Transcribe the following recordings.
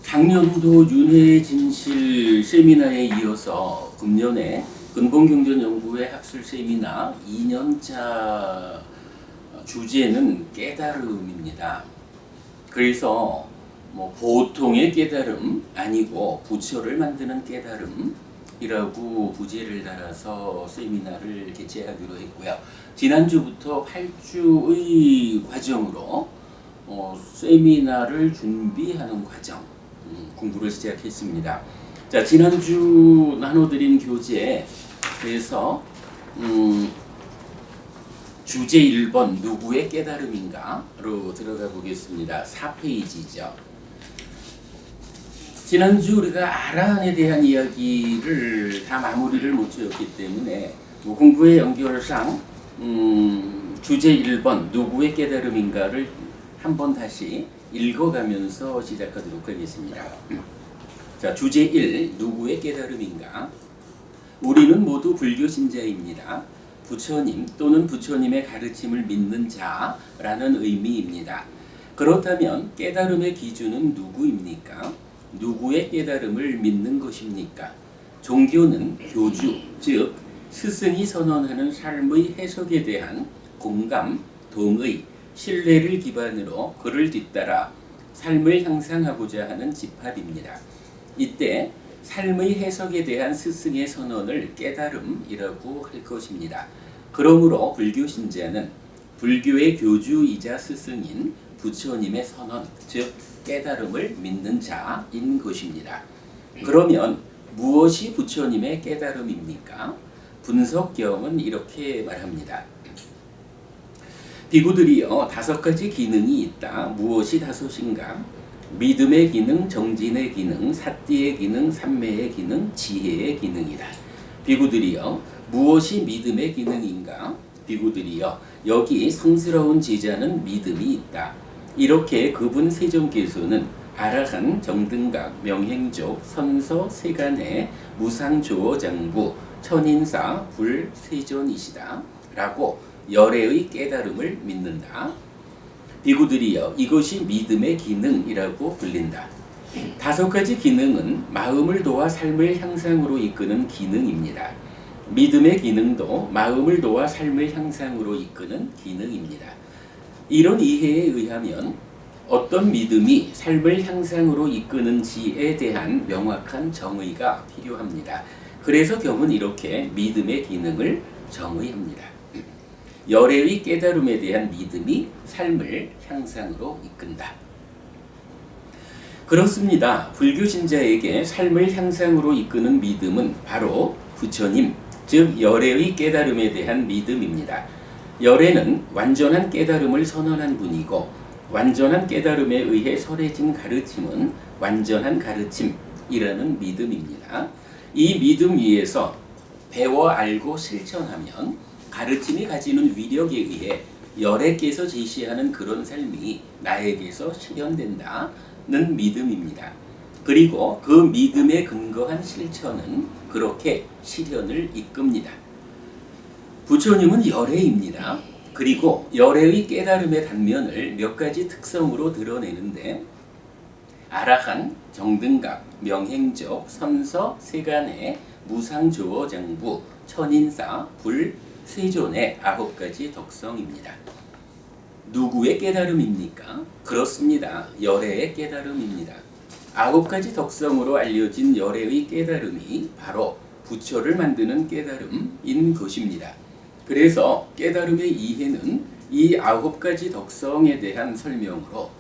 작년도 윤회진실 세미나에 이어서 금년에 근본경전연구회 학술 세미나 2년차 주제는 깨달음입니다. 그래서 보통의 깨달음 아니고 부처를 만드는 깨달음이라고 부제를 달아서 세미나를 개최하기로 했고요. 지난주부터 8주의 과정으로 세미나를 준비하는 과정 공부를 시작했습니다. 자, 지난주 나눠드린 교재에서 주제 1번 누구의 깨달음인가로 들어가 보겠습니다. 4페이지죠. 지난주 우리가 아라한에 대한 이야기를 다 마무리를 못 지었기 때문에 공부의 연결상 주제 1번 누구의 깨달음인가를 한번 다시 읽어가면서 시작하도록 하겠습니다. 자, 주제 1 누구의 깨달음인가? 우리는 모두 불교 신자입니다. 부처님 또는 부처님의 가르침을 믿는 자라는 의미입니다. 그렇다면 깨달음의 기준은 누구입니까? 누구의 깨달음을 믿는 것입니까? 종교는 교주, 즉 스승이 선언하는 삶의 해석에 대한 공감, 동의, 신뢰를 기반으로 그를 뒤따라 삶을 향상하고자 하는 집합입니다. 이때 삶의 해석에 대한 스승의 선언을 깨달음이라고 할 것입니다. 그러므로 불교 신자는 불교의 교주이자 스승인 부처님의 선언, 즉 깨달음을 믿는 자인 것입니다. 그러면 무엇이 부처님의 깨달음입니까? 분석경은 이렇게 말합니다. 비구들이여 5가지 기능이 있다. 무엇이 5인가? 믿음의 기능, 정진의 기능, 사띠의 기능, 삼매의 기능, 지혜의 기능이다. 비구들이여 무엇이 믿음의 기능인가? 비구들이여 여기 성스러운 제자는 믿음이 있다. 이렇게 그분 세존께서는 아라한, 정등각, 명행족, 선서, 세간해, 무상조어장부, 천인사, 불, 세존이시다. 라고 열애의 깨달음을 믿는다. 비구들이여 이것이 믿음의 기능이라고 불린다. 5가지 기능은 마음을 도와 삶을 향상으로 이끄는 기능입니다. 믿음의 기능도 마음을 도와 삶을 향상으로 이끄는 기능입니다. 이런 이해에 의하면 어떤 믿음이 삶을 향상으로 이끄는지에 대한 명확한 정의가 필요합니다. 그래서 경은 이렇게 믿음의 기능을 정의합니다. 열애의 깨달음에 대한 믿음이 삶을 향상으로 이끈다. 그렇습니다. 불교 신자에게 삶을 향상으로 이끄는 믿음은 바로 부처님, 즉 열애의 깨달음에 대한 믿음입니다. 열애는 완전한 깨달음을 선언한 분이고 완전한 깨달음에 의해 설해진 가르침은 완전한 가르침이라는 믿음입니다. 이 믿음 위에서 배워 알고 실천하면 가르침이 가지는 위력에 의해 열애께서 제시하는 그런 삶이 나에게서 실현된다는 믿음입니다. 그리고 그 믿음에 근거한 실천은 그렇게 실현을 이끕니다. 부처님은 열애입니다. 그리고 열애의 깨달음의 단면을 몇 가지 특성으로 드러내는데 아라한, 정등각, 명행적, 선서, 세간해, 무상조어장부, 천인사, 불, 세존의 9가지 덕성입니다. 누구의 깨달음입니까? 그렇습니다. 열애의 깨달음입니다. 9가지 덕성으로 알려진 열애의 깨달음이 바로 부처를 만드는 깨달음인 것입니다. 그래서 깨달음의 이해는 이 9가지 덕성에 대한 설명으로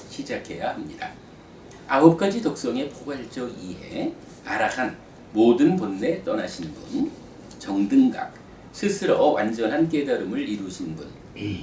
시작해야 합니다. 9가지 덕성의 포괄적 이해, 아라한, 모든 본래 떠나신 분, 정등각, 스스로 완전한 깨달음을 이루신 분,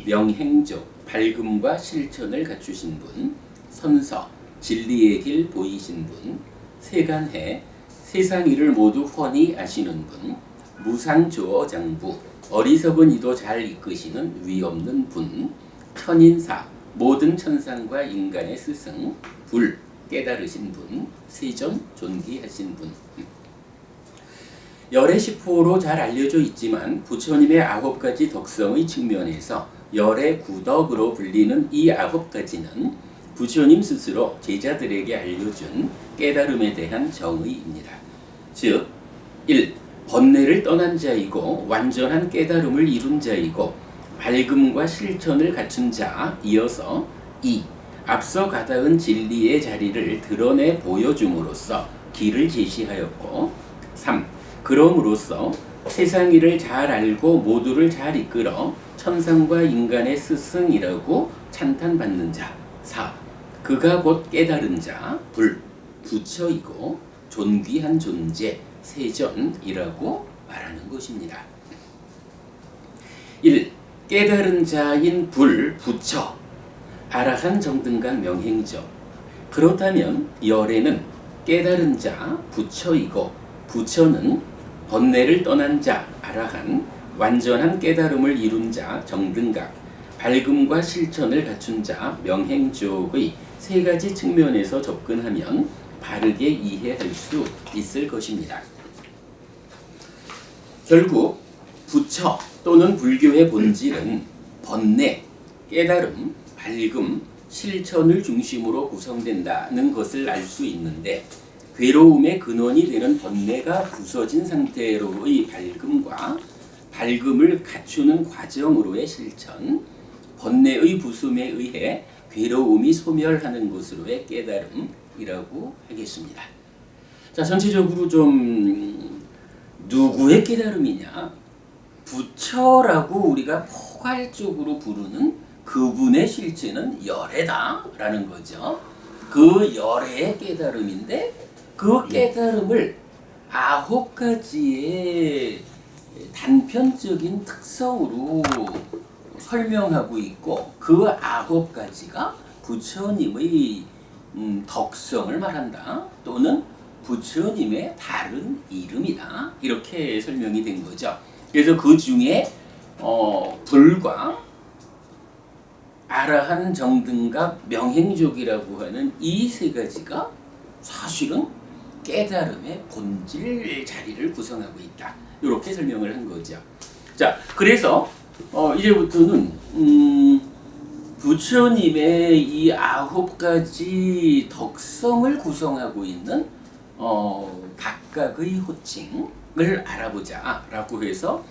명행적, 밝음과 실천을 갖추신 분, 선서, 진리의 길 보이신 분, 세간해, 세상 일을 모두 훤히 아시는 분, 무상조어장부, 어리석은 이도 잘 이끄시는 위없는 분, 천인사, 모든 천상과 인간의 스승, 불, 깨달으신 분, 세존, 존귀하신 분. 열애 10호로 잘 알려져 있지만 부처님의 9가지 덕성의 측면에서 열애 9덕으로 불리는 이 9가지는 부처님 스스로 제자들에게 알려준 깨달음에 대한 정의입니다. 즉 1. 번뇌를 떠난 자이고 완전한 깨달음을 이룬 자이고 밝음과 실천을 갖춘 자. 이어서 2. 앞서 가다은 진리의 자리를 드러내 보여줌으로써 길을 제시하였고 3. 그럼으로써 세상 일을 잘 알고 모두를 잘 이끌어 천상과 인간의 스승이라고 찬탄받는 자. 4. 그가 곧 깨달은 자, 부처이고 존귀한 존재, 세전이라고 말하는 것입니다. 1. 깨달은 자인 부처, 아라한 정등각 명행죠. 그렇다면 열애는 깨달은 자, 부처이고 부처는 번뇌를 떠난 자, 아라한, 완전한 깨달음을 이룬 자, 정등각, 밝음과 실천을 갖춘 자, 명행족의 세 가지 측면에서 접근하면 바르게 이해할 수 있을 것입니다. 결국 부처 또는 불교의 본질은 번뇌, 깨달음, 밝음, 실천을 중심으로 구성된다는 것을 알 수 있는데 괴로움의 근원이 되는 번뇌가 부서진 상태로의 밝음과 밝음을 갖추는 과정으로의 실천, 번뇌의 부숨에 의해 괴로움이 소멸하는 것으로의 깨달음이라고 하겠습니다. 자, 전체적으로 좀 누구의 깨달음이냐? 부처라고 우리가 포괄적으로 부르는 그분의 실체는 열애다라는 거죠. 그 열애의 깨달음인데 그 깨달음을 9가지의 단편적인 특성으로 설명하고 있고 그 9가지가 부처님의 덕성을 말한다 또는 부처님의 다른 이름이다 이렇게 설명이 된 거죠. 그래서 그 중에 불과 아라한 정등각 명행족이라고 하는 이 세 가지가 사실은 깨달음의 본질 자리를 구성하고 있다 이렇게 설명을 한 거죠. 자, 그래서 이제부터는 부처님의 이 9가지 덕성을 구성하고 있는 각각의 호칭을 알아보자라고 해서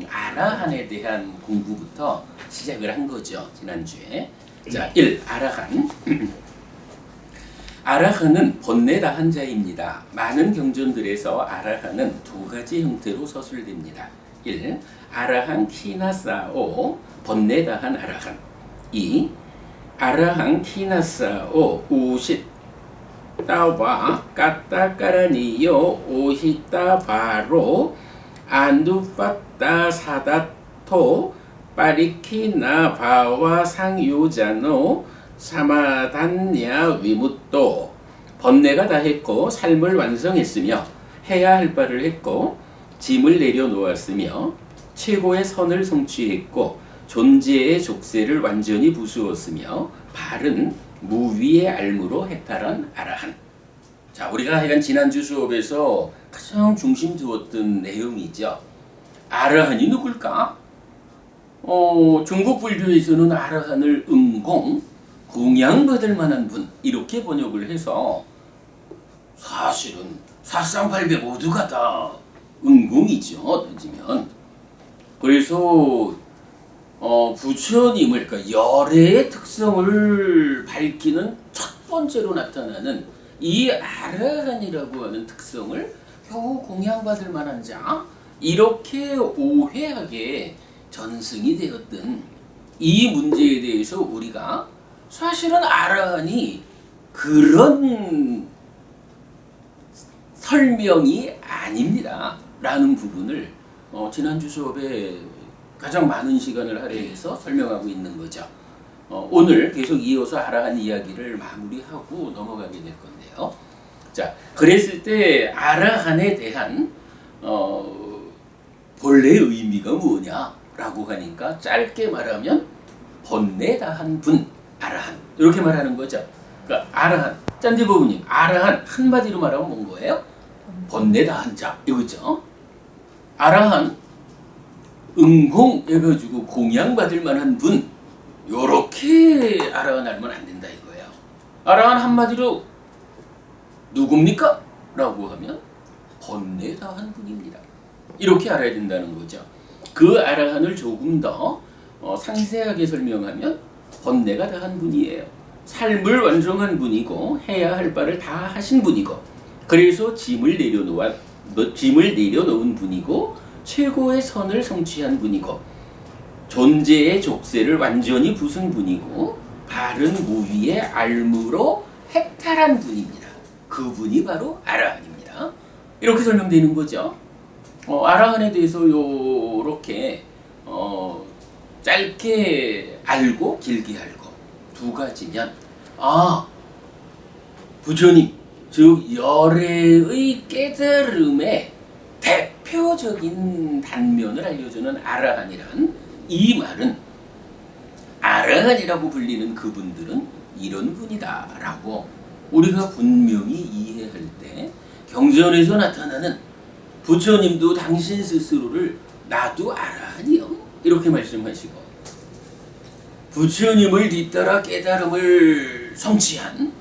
아라한에 대한 공부부터 시작을 한 거죠. 지난주에. 자, 1. 아라한. 아라한은 번뇌다한 자입니다. 많은 경전들에서 아라한은 2가지 형태로 서술됩니다. 1. 아라한 키나사오 번뇌다한 아라한. 2. 아라한 키나사오 우싯 따와 까따까라니요 오히따 바로 안두파따 사다토 파리키나 바와 상유자노 사마단냐 위무또. 번뇌가 다 했고 삶을 완성했으며 해야 할 바를 했고 짐을 내려놓았으며 최고의 선을 성취했고 존재의 족쇄를 완전히 부수었으며 바른 무위의 알무로 해탈한 아라한. 자, 우리가 하여간 지난주 수업에서 가장 중심 두었던 내용이죠. 아라한이 누굴까? 중국 불교에서는 아라한을 응공, 공양받을 만한 분 이렇게 번역을 해서 사실은 사상팔배 모두가 다 응공이죠. 따지면. 그래서 부처님을 그러니까 열애의 특성을 밝히는 첫 번째로 나타나는 이 아라한이라고 하는 특성을 겨우 공양받을 만한 자 이렇게 오해하게 전승이 되었던 이 문제에 대해서 우리가 사실은 아라한이 그런 설명이 아닙니다 라는 부분을 지난주 수업에 가장 많은 시간을 할애해서 설명하고 있는 거죠. 오늘 계속 이어서 아라한 이야기를 마무리하고 넘어가게 될 건데요. 자, 그랬을 때 아라한에 대한 본래 의미가 뭐냐라고 하니까 짧게 말하면 번뇌다한 분 아라한 이렇게 말하는 거죠. 그러니까 아라한 짠디부부님 아라한 한마디로 말하면 뭔 거예요? 번뇌다한 자 이거죠. 아라한 응공 해가지고 공양받을 만한 분 요렇게 아라한 알면 안 된다 이거예요. 아라한 한마디로 누굽니까? 라고 하면 번뇌다한 분입니다. 이렇게 알아야 된다는 거죠. 그 아라한을 조금 더 상세하게 설명하면 번뇌가 다한 분이에요. 삶을 완성한 분이고 해야 할 바를 다 하신 분이고 그래서 짐을 내려놓은 분이고 최고의 선을 성취한 분이고 존재의 족쇄를 완전히 부순 분이고 바른 무위의 알무로 해탈한 분입니다. 그분이 바로 아라한입니다. 이렇게 설명되는 거죠. 아라한에 대해서 요렇게 짧게 알고 길게 알고 두 가지면 부처님 즉 열애의 깨달음의 대표적인 단면을 알려주는 아라한이란 이 말은 아라한이라고 불리는 그분들은 이런 분이다라고 우리가 분명히 이해할 때 경전에서 나타나는 부처님도 당신 스스로를 나도 아라한이요 이렇게 말씀하시고 부처님을 뒤따라 깨달음을 성취한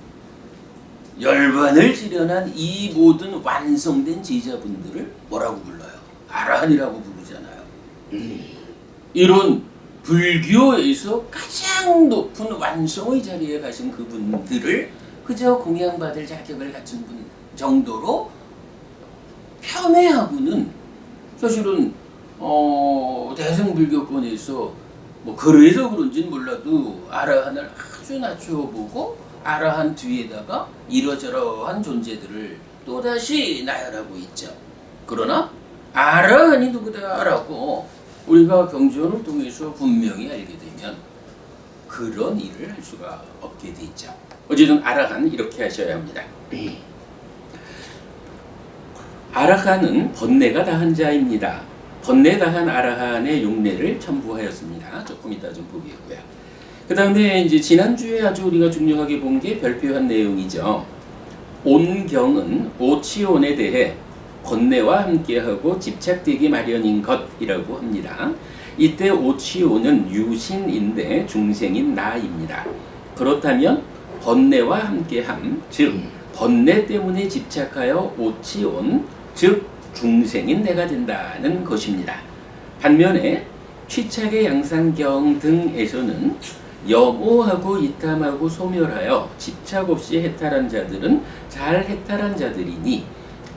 열반을 지련한 이 모든 완성된 제자분들을 뭐라고 불러요? 아라한이라고 부르잖아요. 이런 불교에서 가장 높은 완성의 자리에 가신 그분들을 그저 공양받을 자격을 갖춘 분 정도로 폄훼하고는 사실은 대승불교권에서 뭐 그래서 그런지는 몰라도 아라한을 아주 낮춰보고 아라한 뒤에다가 이러저러한 존재들을 또다시 나열하고 있죠. 그러나 아라한이 누구다라고 우리가 경전을 통해서 분명히 알게 되면 그런 일을 할 수가 없게 돼 있죠. 어쨌든 아라한 이렇게 하셔야 합니다. 아라한은 번뇌가 다한 자입니다. 번뇌 다한 아라한의 용례를 첨부하였습니다. 조금 이따 좀 보겠고요. 그 다음에 이제 지난주에 아주 우리가 중요하게 본 게 별표한 내용이죠. 온경은 오치온에 대해 번뇌와 함께하고 집착되기 마련인 것이라고 합니다. 이때 오치온은 유신인데 중생인 나입니다. 그렇다면 번뇌와 함께함, 즉 번뇌 때문에 집착하여 오치온, 즉 중생인 내가 된다는 것입니다. 반면에 취착의 양상경 등에서는 염오하고 이탐하고 소멸하여 집착 없이 해탈한 자들은 잘 해탈한 자들이니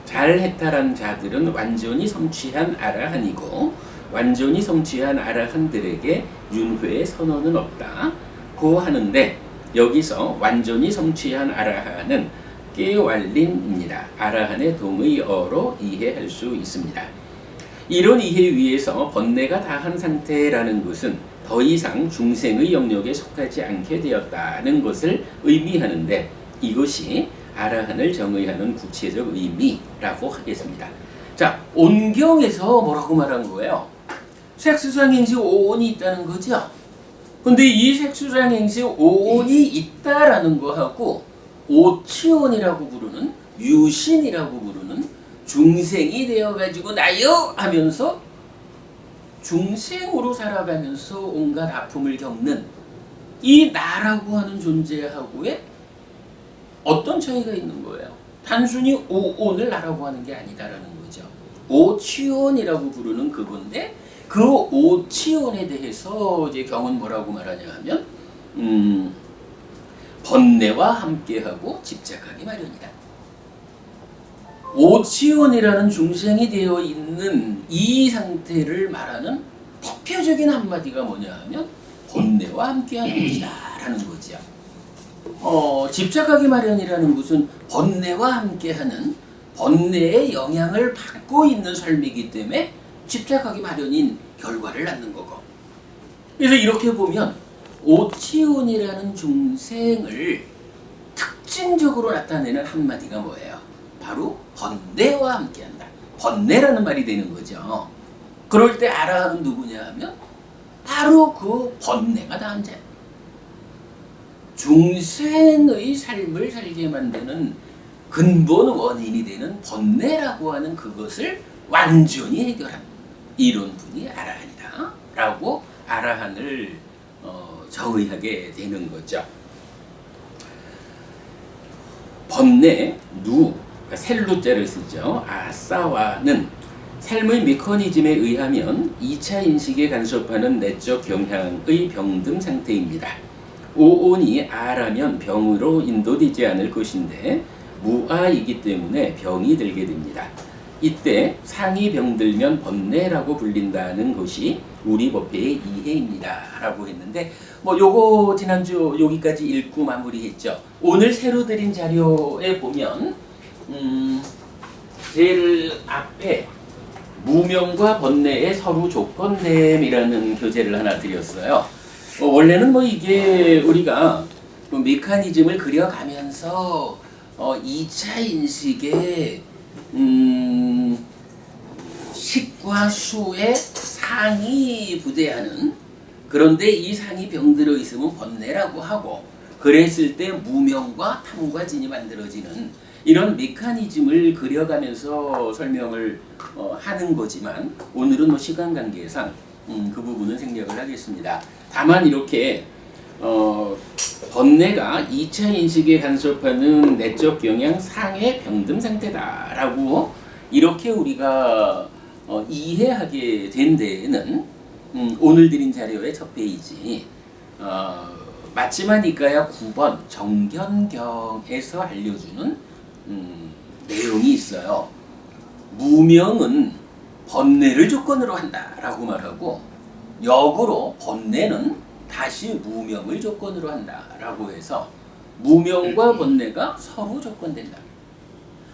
잘 해탈한 자들은 완전히 성취한 아라한이고 완전히 성취한 아라한들에게 윤회의 선언은 없다고 하는데 여기서 완전히 성취한 아라한은 깨왈린입니다. 아라한의 동의어로 이해할 수 있습니다. 이런 이해 위에서 번뇌가 다한 상태라는 것은 더 이상 중생의 영역에 속하지 않게 되었다는 것을 의미하는데 이것이 아라한을 정의하는 구체적 의미라고 하겠습니다. 자, 온경에서 뭐라고 말한 거예요? 색수상행시 5온이 있다는 거죠. 근데 이 색수상행시 5온이 있다라는 거하고 오치온이라고 부르는 유신이라고 부르는 중생이 되어가지고 나요 하면서 중생으로 살아가면서 온갖 아픔을 겪는 이 나라고 하는 존재하고의 어떤 차이가 있는 거예요? 단순히 오온을 나라고 하는 게 아니다라는 거죠. 오치온이라고 부르는 그건데 그 오치온에 대해서 이제 경은 뭐라고 말하냐 하면 번뇌와 함께하고 집착하기 마련이다. 오치온이라는 중생이 되어 있는 이 상태를 말하는 대표적인 한마디가 뭐냐 하면 번뇌와 함께하는 것이다 라는 거죠. 집착하기 마련이라는 것은 번뇌와 함께하는 번뇌의 영향을 받고 있는 삶이기 때문에 집착하기 마련인 결과를 낳는 거고. 그래서 이렇게 보면 오치온이라는 중생을 특징적으로 나타내는 한마디가 뭐예요? 바로 번뇌와 함께한다. 번뇌라는 말이 되는 거죠. 그럴 때 아라한은 누구냐 하면 바로 그 번뇌가 다한 자. 중생의 삶을 살게 만드는 근본 원인이 되는 번뇌라고 하는 그것을 완전히 해결한 이런 분이 아라한이다 라고 아라한을 정의하게 되는 거죠. 번뇌, 누, 그러니까 셀루자를 쓰죠. 아싸와는 삶의 메커니즘에 의하면 2차 인식에 간섭하는 내적 경향의 병듦 상태입니다. 오온이 아라면 병으로 인도되지 않을 것인데 무아이기 때문에 병이 들게 됩니다. 이때 상이 병들면 번뇌라고 불린다는 것이 우리 법회의 이해입니다. 라고 했는데 요거 지난주 여기까지 읽고 마무리했죠. 오늘 새로 드린 자료에 보면 제일 앞에 무명과 번뇌의 서로 조건됨이라는 교재를 하나 드렸어요. 원래는 이게 우리가 메커니즘을 그려가면서 2차 인식의 식과 수의 상이 부대하는, 그런데 이 상이 병들어 있으면 번뇌라고 하고, 그랬을 때 무명과 탐과 진이 만들어지는 이런 메커니즘을 그려가면서 설명을 하는 거지만, 오늘은 시간 관계상 그 부분은 생략을 하겠습니다. 다만 이렇게 번뇌가 2차 인식에 간섭하는 내적 경향 상의 병듦 상태다라고 이렇게 우리가 이해하게 된 데에는 오늘 드린 자료의 첫 페이지 맞지마니까야 9번 정견경에서 알려주는 내용이 있어요. 무명은 번뇌를 조건으로 한다라고 말하고, 역으로 번뇌는 다시 무명을 조건으로 한다라고 해서 무명과 번뇌가 서로 조건된다.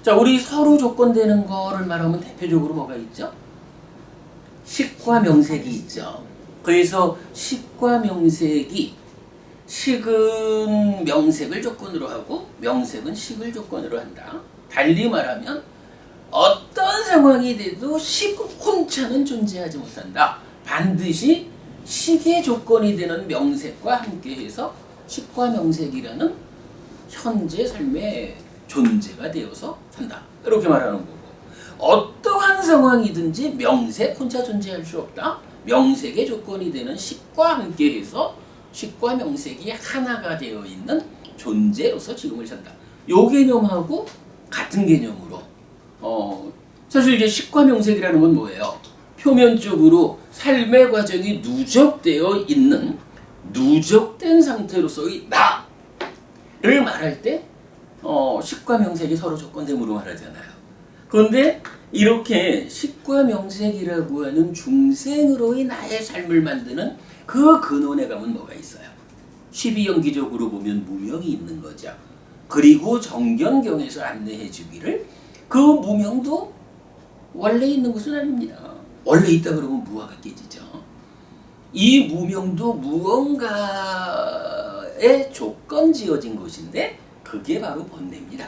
자, 우리 서로 조건되는 거를 말하면 대표적으로 뭐가 있죠? 식과 명색이 있죠. 그래서 식과 명색이 식은 명색을 조건으로 하고 명색은 식을 조건으로 한다. 달리 말하면 어떤 상황이 돼도 식 혼자는 존재하지 못한다. 반드시 식의 조건이 되는 명색과 함께해서 식과 명색이라는 현재 삶의 존재가 되어서 산다. 이렇게 말하는 거고, 어떠한 상황이든지 명색 혼자 존재할 수 없다. 명색의 조건이 되는 식과 함께해서 식과 명색이 하나가 되어 있는 존재로서 지금을 산다. 요 개념하고 같은 개념으로 사실 이제 식과 명색이라는 건 뭐예요? 표면적으로 삶의 과정이 누적되어 있는 누적된 상태로서의 나를 말할 때 식과 명색이 서로 조건됨으로 말하잖아요. 그런데 이렇게 식과 명색이라고 하는 중생으로의 나의 삶을 만드는 그 근원에 가면 뭐가 있어요? 12연기적으로 보면 무명이 있는 거죠. 그리고 정견경에서 안내해 주기를 그 무명도 원래 있는 것은 아닙니다. 원래 있다 그러면 무아가 깨지죠. 이 무명도 무언가의 조건 지어진 것인데 그게 바로 번뇌입니다.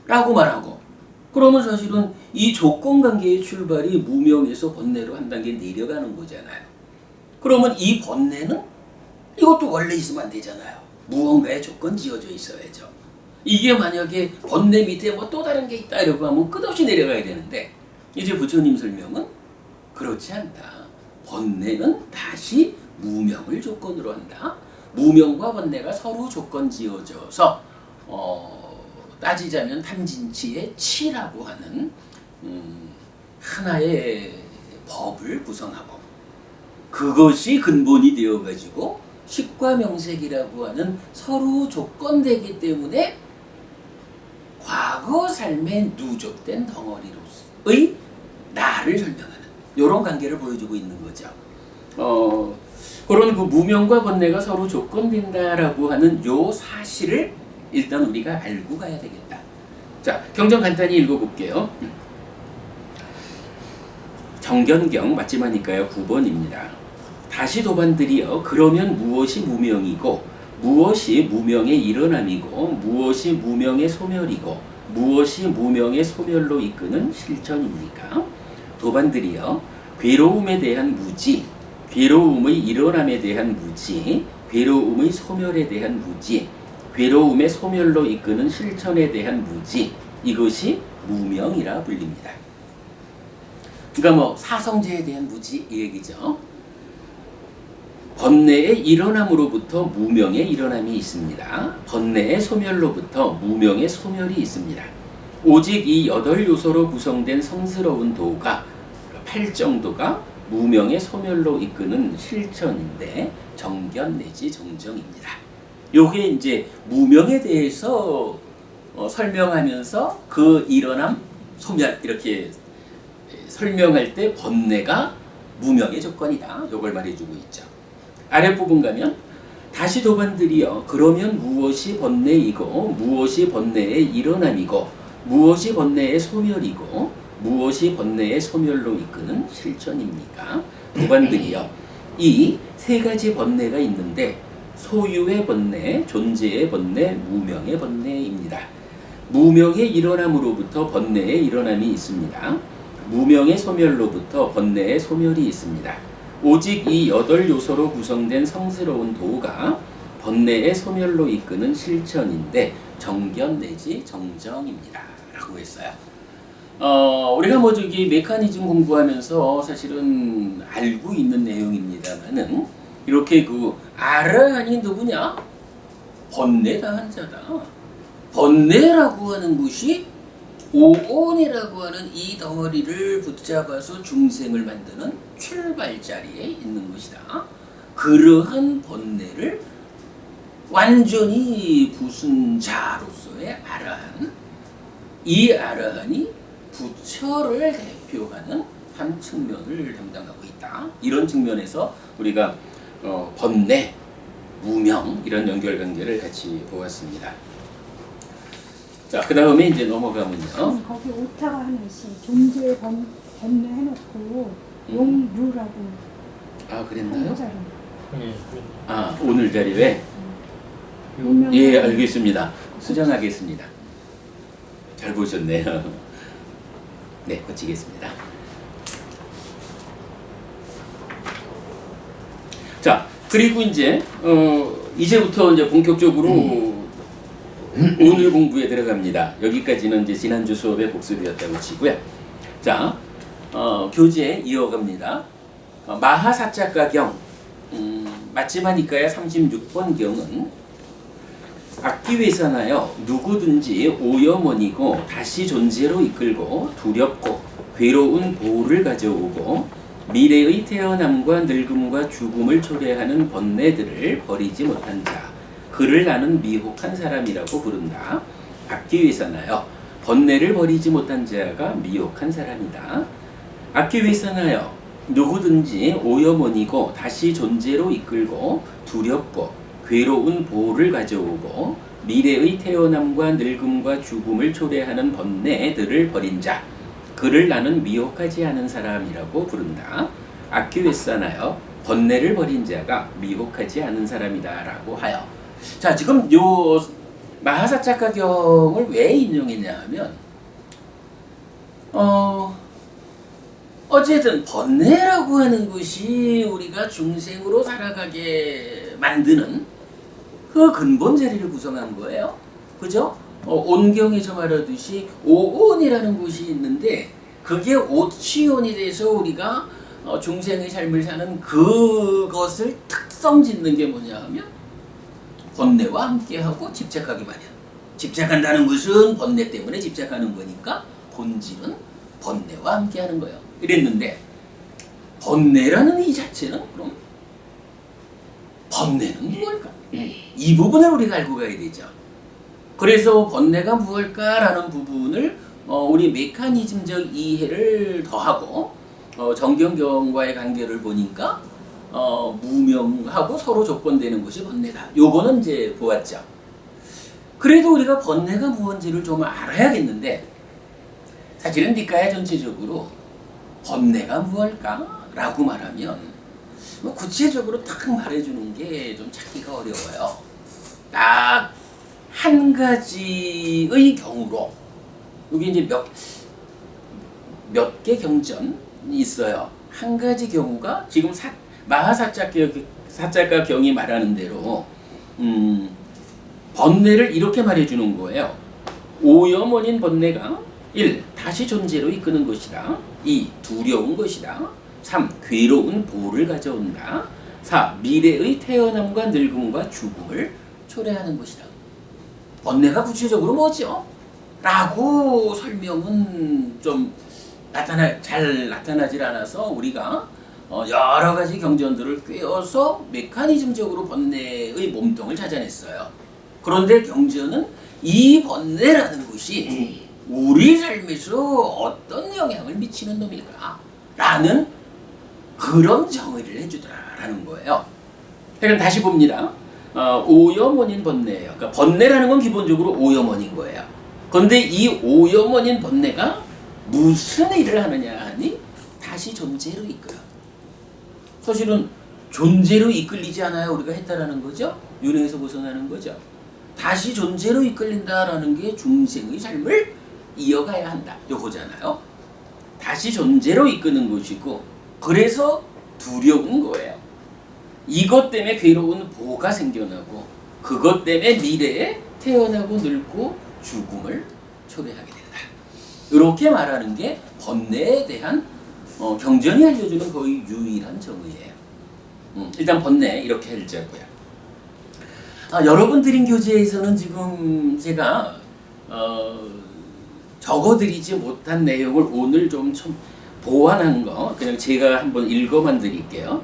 라고 말하고, 그러면 사실은 이 조건관계의 출발이 무명에서 번뇌로 한 단계 내려가는 거잖아요. 그러면 이 번뇌는 이것도 원래 있으면 안 되잖아요. 무언가의 조건 지어져 있어야죠. 이게 만약에 번뇌 밑에 또 다른 게 있다 이러고 하면 끝없이 내려가야 되는데, 이제 부처님 설명은 그렇지 않다. 번뇌는 다시 무명을 조건으로 한다. 무명과 번뇌가 서로 조건 지어져서 따지자면 탐진치의 치라고 하는 하나의 법을 구성하고, 그것이 근본이 되어가지고 식과 명색이라고 하는 서로 조건되기 때문에 과거 삶에 누적된 덩어리로서의 나를 설명하는 이런 관계를 보여주고 있는 거죠. 그런 그 무명과 번뇌가 서로 조건된다라고 하는 요 사실을 일단 우리가 알고 가야 되겠다. 자, 경전 간단히 읽어볼게요. 정견경 맞지마니까요 9번입니다. 다시 도반들이여, 그러면 무엇이 무명이고 무엇이 무명의 일어남이고 무엇이 무명의 소멸이고 무엇이 무명의 소멸로 이끄는 실천입니까? 도반들이여, 괴로움에 대한 무지, 괴로움의 일어남에 대한 무지, 괴로움의 소멸에 대한 무지, 괴로움의 소멸로 이끄는 실천에 대한 무지, 이것이 무명이라 불립니다. 그러니까 사성제에 대한 무지 이 얘기죠. 번뇌의 일어남으로부터 무명의 일어남이 있습니다. 번뇌의 소멸로부터 무명의 소멸이 있습니다. 오직 이 8요소로 구성된 성스러운 도가 팔정도가 무명의 소멸로 이끄는 실천인데 정견 내지 정정입니다. 요게 이제 무명에 대해서 설명하면서 그 일어남, 소멸 이렇게 설명할 때 번뇌가 무명의 조건이다. 요걸 말해주고 있죠. 아랫부분 가면 다시 도반들이여 그러면 무엇이 번뇌이고 무엇이 번뇌의 일어남이고 무엇이 번뇌의 소멸이고 무엇이 번뇌의 소멸로 이끄는 실천입니까? 도반들이여 이 세 가지 번뇌가 있는데 소유의 번뇌, 존재의 번뇌, 무명의 번뇌입니다. 무명의 일어남으로부터 번뇌의 일어남이 있습니다. 무명의 소멸로부터 번뇌의 소멸이 있습니다. 오직 이 8요소로 구성된 성스러운 도가 번뇌의 소멸로 이끄는 실천인데 정견 내지 정정입니다. 라고 했어요. 우리가 뭐 저기 메커니즘 공부하면서 사실은 알고 있는 내용입니다만은 이렇게 그 아라한이 누구냐? 번뇌다 한자다. 번뇌라고 하는 것이 오온이라고 하는 이 덩어리를 붙잡아서 중생을 만드는 출발자리에 있는 것이다. 그러한 번뇌를 완전히 부순 자로서의 아라한, 이 아라한이 부처를 대표하는 한 측면을 담당하고 있다. 이런 측면에서 우리가 번뇌, 무명 이런 연결관계를 같이 보았습니다. 자, 그 다음에 이제 넘어가면요. 거기 오타가 하나 있어. 존재의 번뇌 해놓고 용류라고. 아, 그랬나요? 네. 아, 오늘 자리에? 예, 알겠습니다. 수정하겠습니다. 잘 보셨네요. 네, 고치겠습니다. 자, 그리고 이제부터 이제 본격적으로 오늘 공부에 들어갑니다. 여기까지는 이제 지난주 수업의 복습이었다고 치고요. 자, 교재 이어갑니다. 마하사자가경 맞지마니까야 36번 경은 악기회산하여 누구든지 오염원이고 다시 존재로 이끌고 두렵고 괴로운 보호를 가져오고 미래의 태어남과 늙음과 죽음을 초래하는 번뇌들을 버리지 못한 자 그를 나는 미혹한 사람이라고 부른다. 악기회산하여 번뇌를 버리지 못한 자가 미혹한 사람이다. 악기회산하여 누구든지 오염원이고 다시 존재로 이끌고 두렵고 괴로운 보호를 가져오고 미래의 태어남과 늙음과 죽음을 초래하는 번뇌들을 버린 자 그를 나는 미혹하지 않은 사람이라고 부른다. 악기회산하여 번뇌를 버린 자가 미혹하지 않은 사람이다 라고 하여. 자, 지금 요 마하사자가경을 왜 인용했냐 하면 어쨌든 번뇌라고 하는 것이 우리가 중생으로 살아가게 만드는 그 근본 자리를 구성한 거예요. 그죠? 온경에서 말하듯이 오온이라는 것이 있는데 그게 오치온이 돼서 우리가 중생의 삶을 사는 그것을 특성 짓는 게 뭐냐 하면 번뇌와 함께하고 집착하기 마련. 집착한다는 것은 번뇌 때문에 집착하는 거니까 본질은 번뇌와 함께하는 거예요. 이랬는데 번뇌라는 이 자체는 그럼 번뇌는 무엇일까? 이 부분을 우리가 알고 가야 되죠. 그래서 번뇌가 무엇일까라는 부분을 우리 메커니즘적 이해를 더하고 정경경과의 관계를 보니까 무명하고 서로 조건되는 것이 번뇌다. 요거는 이제 보았죠. 그래도 우리가 번뇌가 무엇인지를 좀 알아야겠는데 사실은 니까야 전체적으로 번뇌가 무엇일까? 라고 말하면 뭐 구체적으로 딱 말해주는 게 좀 찾기가 어려워요. 딱 한 가지의 경우로 여기 이제 몇 개 경전이 있어요. 한 가지 경우가 지금 마하사자가경이 말하는 대로 번뇌를 이렇게 말해주는 거예요. 오염원인 번뇌가 1. 다시 존재로 이끄는 것이다. 2. 두려운 것이다. 3. 괴로운 보호를 가져온다. 4. 미래의 태어남과 늙음과 죽음을 초래하는 것이다. 번뇌가 구체적으로 뭐죠? 라고 설명은 좀 잘 나타나질 않아서 우리가 여러 가지 경전들을 꿰어서 메커니즘적으로 번뇌의 몸통을 찾아냈어요. 그런데 경전은 이 번뇌라는 것이 우리 삶에서 어떤 영향을 미치는 놈일까? 라는 그런 정의를 해주더라라는 거예요. 그럼 다시 봅니다. 오염원인 번뇌예요. 그러니까 번뇌라는 건 기본적으로 오염원인 거예요. 그런데 이 오염원인 번뇌가 무슨 일을 하느냐 하니 다시 존재로 이끌어. 사실은 존재로 이끌리지 않아야 우리가 해탈하는 거죠. 윤회에서 벗어나는 거죠. 다시 존재로 이끌린다라는 게 중생의 삶을 이어가야 한다. 요거잖아요. 다시 존재로 이끄는 것이고 그래서 두려운 거예요. 이것 때문에 괴로운 보가 생겨나고 그것 때문에 미래에 태어나고 늙고 죽음을 초래하게 된다. 이렇게 말하는 게 번뇌에 대한 경전이 알려주는 거의 유일한 정의예요. 일단 번뇌 이렇게 읽자고요. 여러분 드린 교재에서는 지금 제가 적어드리지 못한 내용을 오늘 좀 보완한 거 그냥 제가 한번 읽어만 드릴게요.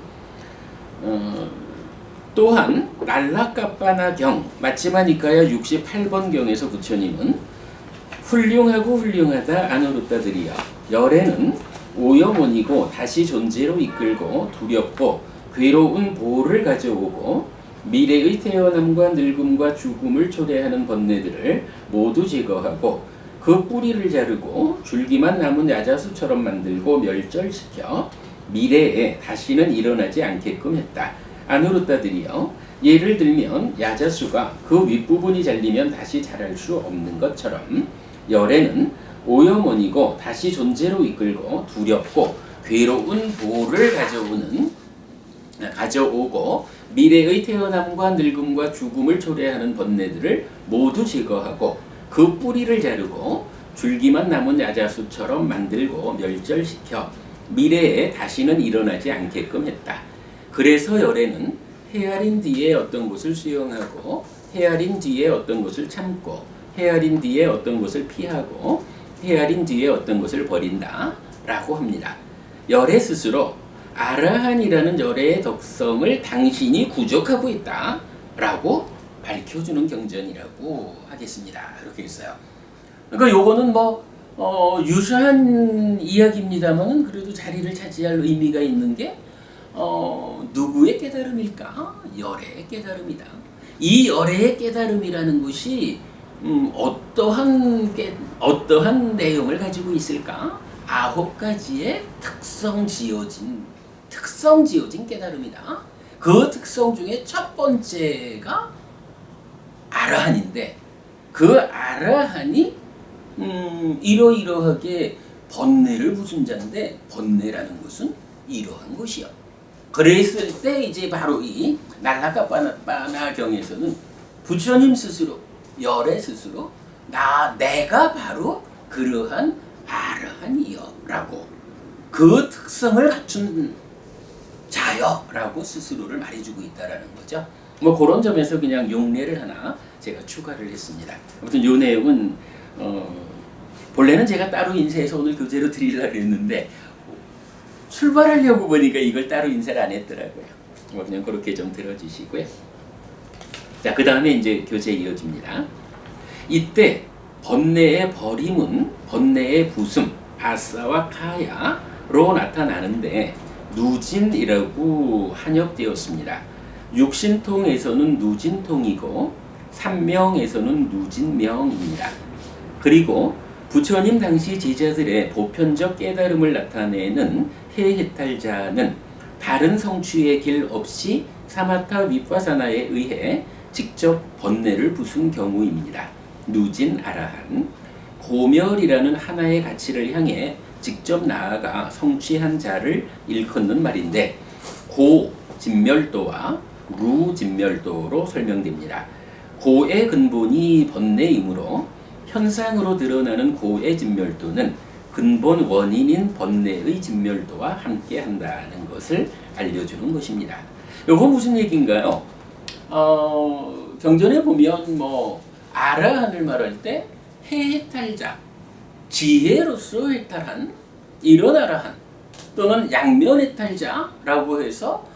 또한 날라까빠나 경 마치마니까야 68번 경에서 부처님은 훌륭하고 훌륭하다 아누루타들이여 열애는 오염원이고 다시 존재로 이끌고 두렵고 괴로운 보를 가져오고 미래의 태어남과 늙음과 죽음을 초래하는 번뇌들을 모두 제거하고 그 뿌리를 자르고 줄기만 남은 야자수처럼 만들고 멸절시켜 미래에 다시는 일어나지 않게끔 했다. 아누루타들이여 예를 들면 야자수가 그 윗부분이 잘리면 다시 자랄 수 없는 것처럼 열애는 오염원이고 다시 존재로 이끌고 두렵고 괴로운 보를 가져오고 미래의 태어남과 늙음과 죽음을 초래하는 번뇌들을 모두 제거하고 그 뿌리를 자르고 줄기만 남은 야자수처럼 만들고 멸절시켜 미래에 다시는 일어나지 않게끔 했다. 그래서 열애는 헤아린 뒤에 어떤 것을 수용하고 헤아린 뒤에 어떤 것을 참고 헤아린 뒤에 어떤 것을 피하고 헤아린 뒤에 어떤 것을 버린다 라고 합니다. 열애 스스로 아라한이라는 열애의 덕성을 당신이 구족하고 있다 라고 밝혀주는 경전이라고 하겠습니다. 이렇게 있어요. 그러니까 요거는 유사한 이야기입니다만은 그래도 자리를 차지할 의미가 있는 게 누구의 깨달음일까? 열애의 깨달음이다. 이 열애의 깨달음이라는 것이 어떠한 내용을 가지고 있을까? 9가지의 특성 지어진 깨달음이다. 그 특성 중에 첫 번째가 아라한인데 그 아라한이 이러이러하게 번뇌를 부순 자인데 번뇌라는 것은 이러한 것이요. 그랬을 때 이제 바로 이 날라까빠나 경에서는 부처님 스스로 열애 스스로 내가 바로 그러한 아라한이여라고 그 특성을 갖춘 자여라고 스스로를 말해주고 있다라는 거죠. 그런 점에서 그냥 용례를 하나 제가 추가를 했습니다. 아무튼 이 내용은 본래는 제가 따로 인쇄해서 오늘 교재로 드리려고 했는데 출발하려고 보니까 이걸 따로 인쇄를 안 했더라고요. 그냥 그렇게 좀 들어주시고요. 자, 그 다음에 이제 교재 이어집니다. 이때 번뇌의 버림은 번뇌의 부슴, 아싸와 카야로 나타나는데 누진이라고 한역되었습니다. 육신통에서는 누진통이고 삼명에서는 누진명입니다. 그리고 부처님 당시 제자들의 보편적 깨달음을 나타내는 해해탈자는 다른 성취의 길 없이 사마타 위파사나에 의해 직접 번뇌를 부순 경우입니다. 누진 아라한, 고멸이라는 하나의 가치를 향해 직접 나아가 성취한 자를 일컫는 말인데 고 진멸도와 루 진멸도로 설명됩니다. 고의 근본이 번뇌이므로 현상으로 드러나는 고의 진멸도는 근본 원인인 번뇌의 진멸도와 함께 한다는 것을 알려주는 것입니다. 요건 무슨 얘기인가요? 경전에 보면 아라한을 말할 때 해해탈자, 지혜로서 해탈한 이런 아라한 또는 양면해탈자라고 해서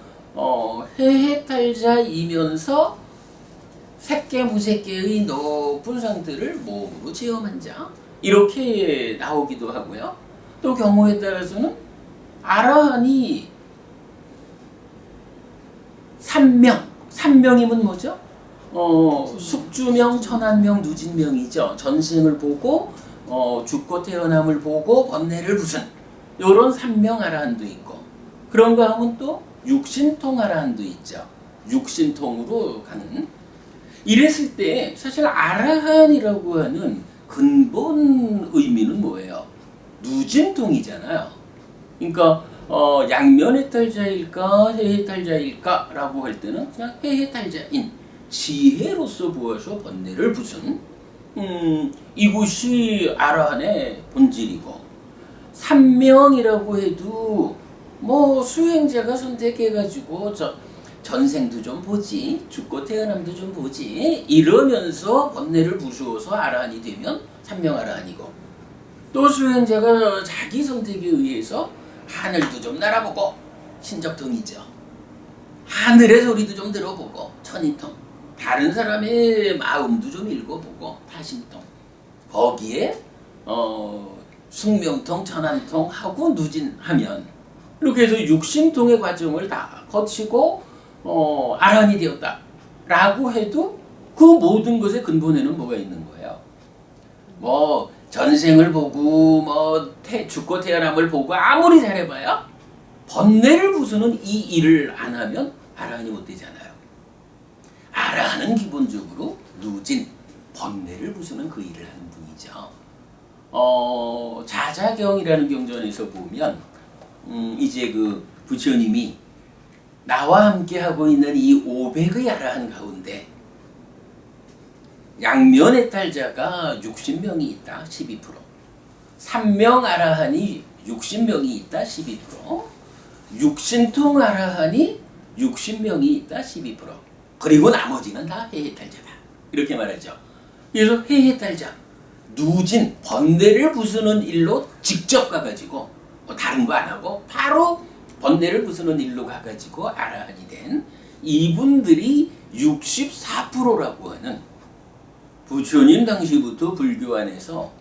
해해탈자이면서 색계무색계의 높은 상태를 몸으로 체험한 자 이렇게 나오기도 하고요. 또 경우에 따라서는 아라한이 삼명이면 뭐죠? 숙주명, 천한명, 누진명이죠. 전생을 보고 죽고 태어남을 보고 번뇌를 부순 요런 삼명 아라한도 있고 그런가 하면 또 육신통 아라한도 있죠. 육신통으로 가는 이랬을 때 사실 아라한이라고 하는 근본 의미는 뭐예요? 누진통이잖아요. 그러니까 양면해탈자일까 해해탈자일까라고 할 때는 그냥 해해탈자인 지혜로서 보아서 번뇌를 부순 이곳이 아라한의 본질이고 삼명이라고 해도 수행자가 선택해가지고 전생도 좀 보지 죽고 태어남도 좀 보지 이러면서 번뇌를 부수어서 아라한이 되면 삼명 아라한이고 또 수행자가 자기 선택에 의해서 하늘도 좀 날아보고 신적통이죠. 하늘의 소리도 좀 들어보고 천인통 다른 사람의 마음도 좀 읽어보고 타심통 거기에 숙명통 천한통 하고 누진하면 이렇게 해서 육신통의 과정을 다 거치고 아라한이 되었다라고 해도 그 모든 것의 근본에는 뭐가 있는 거예요? 전생을 보고 죽고 태어남을 보고 아무리 잘해봐야 번뇌를 부수는 이 일을 안 하면 아라한이 못 되잖아요. 아라한은 기본적으로 누진 번뇌를 부수는 그 일을 하는 분이죠. 자자경이라는 경전에서 보면 이제 그 부처님이 나와 함께 하고 있는 이 500의 아라한 가운데 양면해탈자가 60명이 있다 12%, 삼명 아라한이 60명이 있다 12%, 육신통 아라한이 60명이 있다 12%, 그리고 나머지는 다 해해탈자다 이렇게 말하죠. 그래서 해해탈자 누진 번뇌를 부수는 일로 직접 가가지고 다른 거 안 하고 바로 번뇌를 부수는 일로 가가지고 아라한이 된 이분들이 64%라고 하는 부처님 당시부터 불교 안에서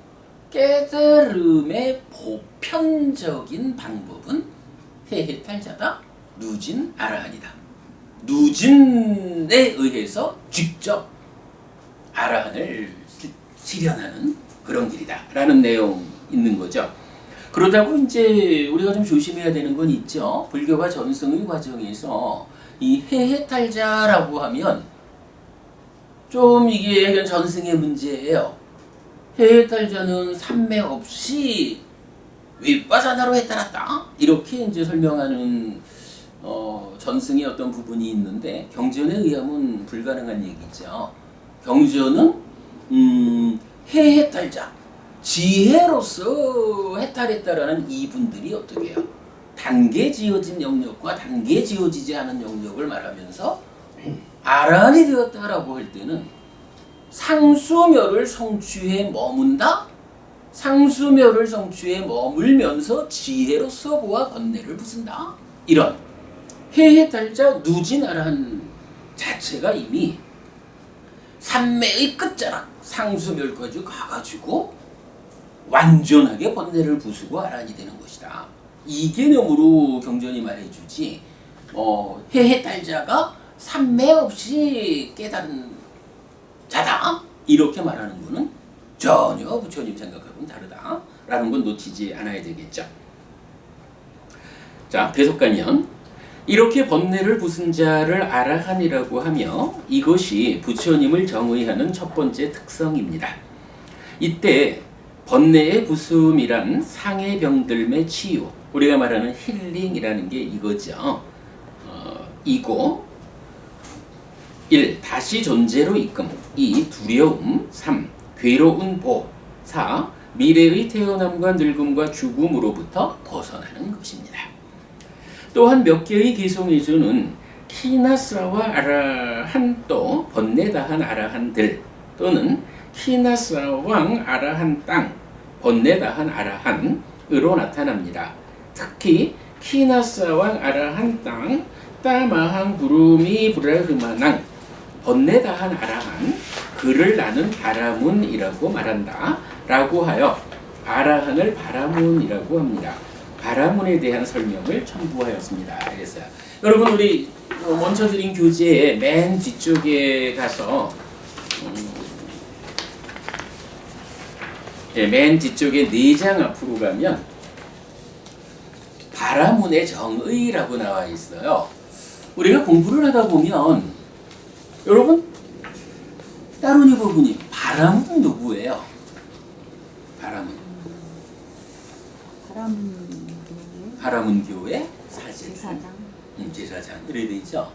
깨달음의 보편적인 방법은 해해탈자다, 누진 아라한이다. 누진에 의해서 직접 아라한을 실현하는 그런 길이다 라는 내용 있는 거죠. 그러다고 이제 우리가 좀 조심해야 되는 건 있죠. 불교가 전승의 과정에서 이 해해탈자라고 하면 좀 이게 약간 전승의 문제예요. 해해탈자는 삼매 없이 윗바사나로 해탈았다 이렇게 이제 설명하는 전승의 어떤 부분이 있는데 경전에 의하면 불가능한 얘기죠. 경전은 해해탈자 지혜로서 해탈했다라는 이분들이 어떻게 해요? 단계 지어진 영역과 단계 지어지지 않은 영역을 말하면서 아라한이 되었다라고 할 때는 상수멸을 성취해 머문다? 상수멸을 성취해 머물면서 지혜로서 보아 번뇌를 부순다. 이런 해해탈자 누진 아라한 자체가 이미 삼매의 끝자락 상수멸까지 가가지고 완전하게 번뇌를 부수고 아라한이 되는 것이다. 이 개념으로 경전이 말해주지 해해탈자가 삼매 없이 깨달은 자다 이렇게 말하는 것은 전혀 부처님 생각하고는 다르다라는 건 놓치지 않아야 되겠죠. 자, 계속가면 이렇게 번뇌를 부순 자를 아라한이라고 하며 이것이 부처님을 정의하는 첫 번째 특성입니다. 이때 번뇌의 부숨이란 상해 병들매 치유, 우리가 말하는 힐링이라는 게 이거죠. 이고 1. 다시 존재로 이끔 2. 두려움 3. 괴로운 보 4. 미래의 태어남과 늙음과 죽음으로부터 벗어나는 것입니다. 또한 몇 개의 개성에서는 키나사와 아라한 또 번뇌다한 아라한들 또는 키나사왕 아라한 땅 번뇌다한 아라한으로 나타납니다. 특히 키나사왕 아라한 땅 따마항 부루미 브라흐마낭 번뇌다한 아라한 그를 나는 바라문이라고 말한다 라고 하여 아라한을 바라문이라고 합니다. 바라문에 대한 설명을 첨부하였습니다. 그래서 여러분 우리 먼저 드린 교재의 맨 뒤쪽에 가서 맨 뒤쪽에 4장 앞으로 가면 바라문의 정의라고 나와 있어요. 우리가 공부를 하다 보면 여러분 따로니 부부님 바라문 누구예요? 바라문 바라문 교회 제사장 이래 돼 있죠.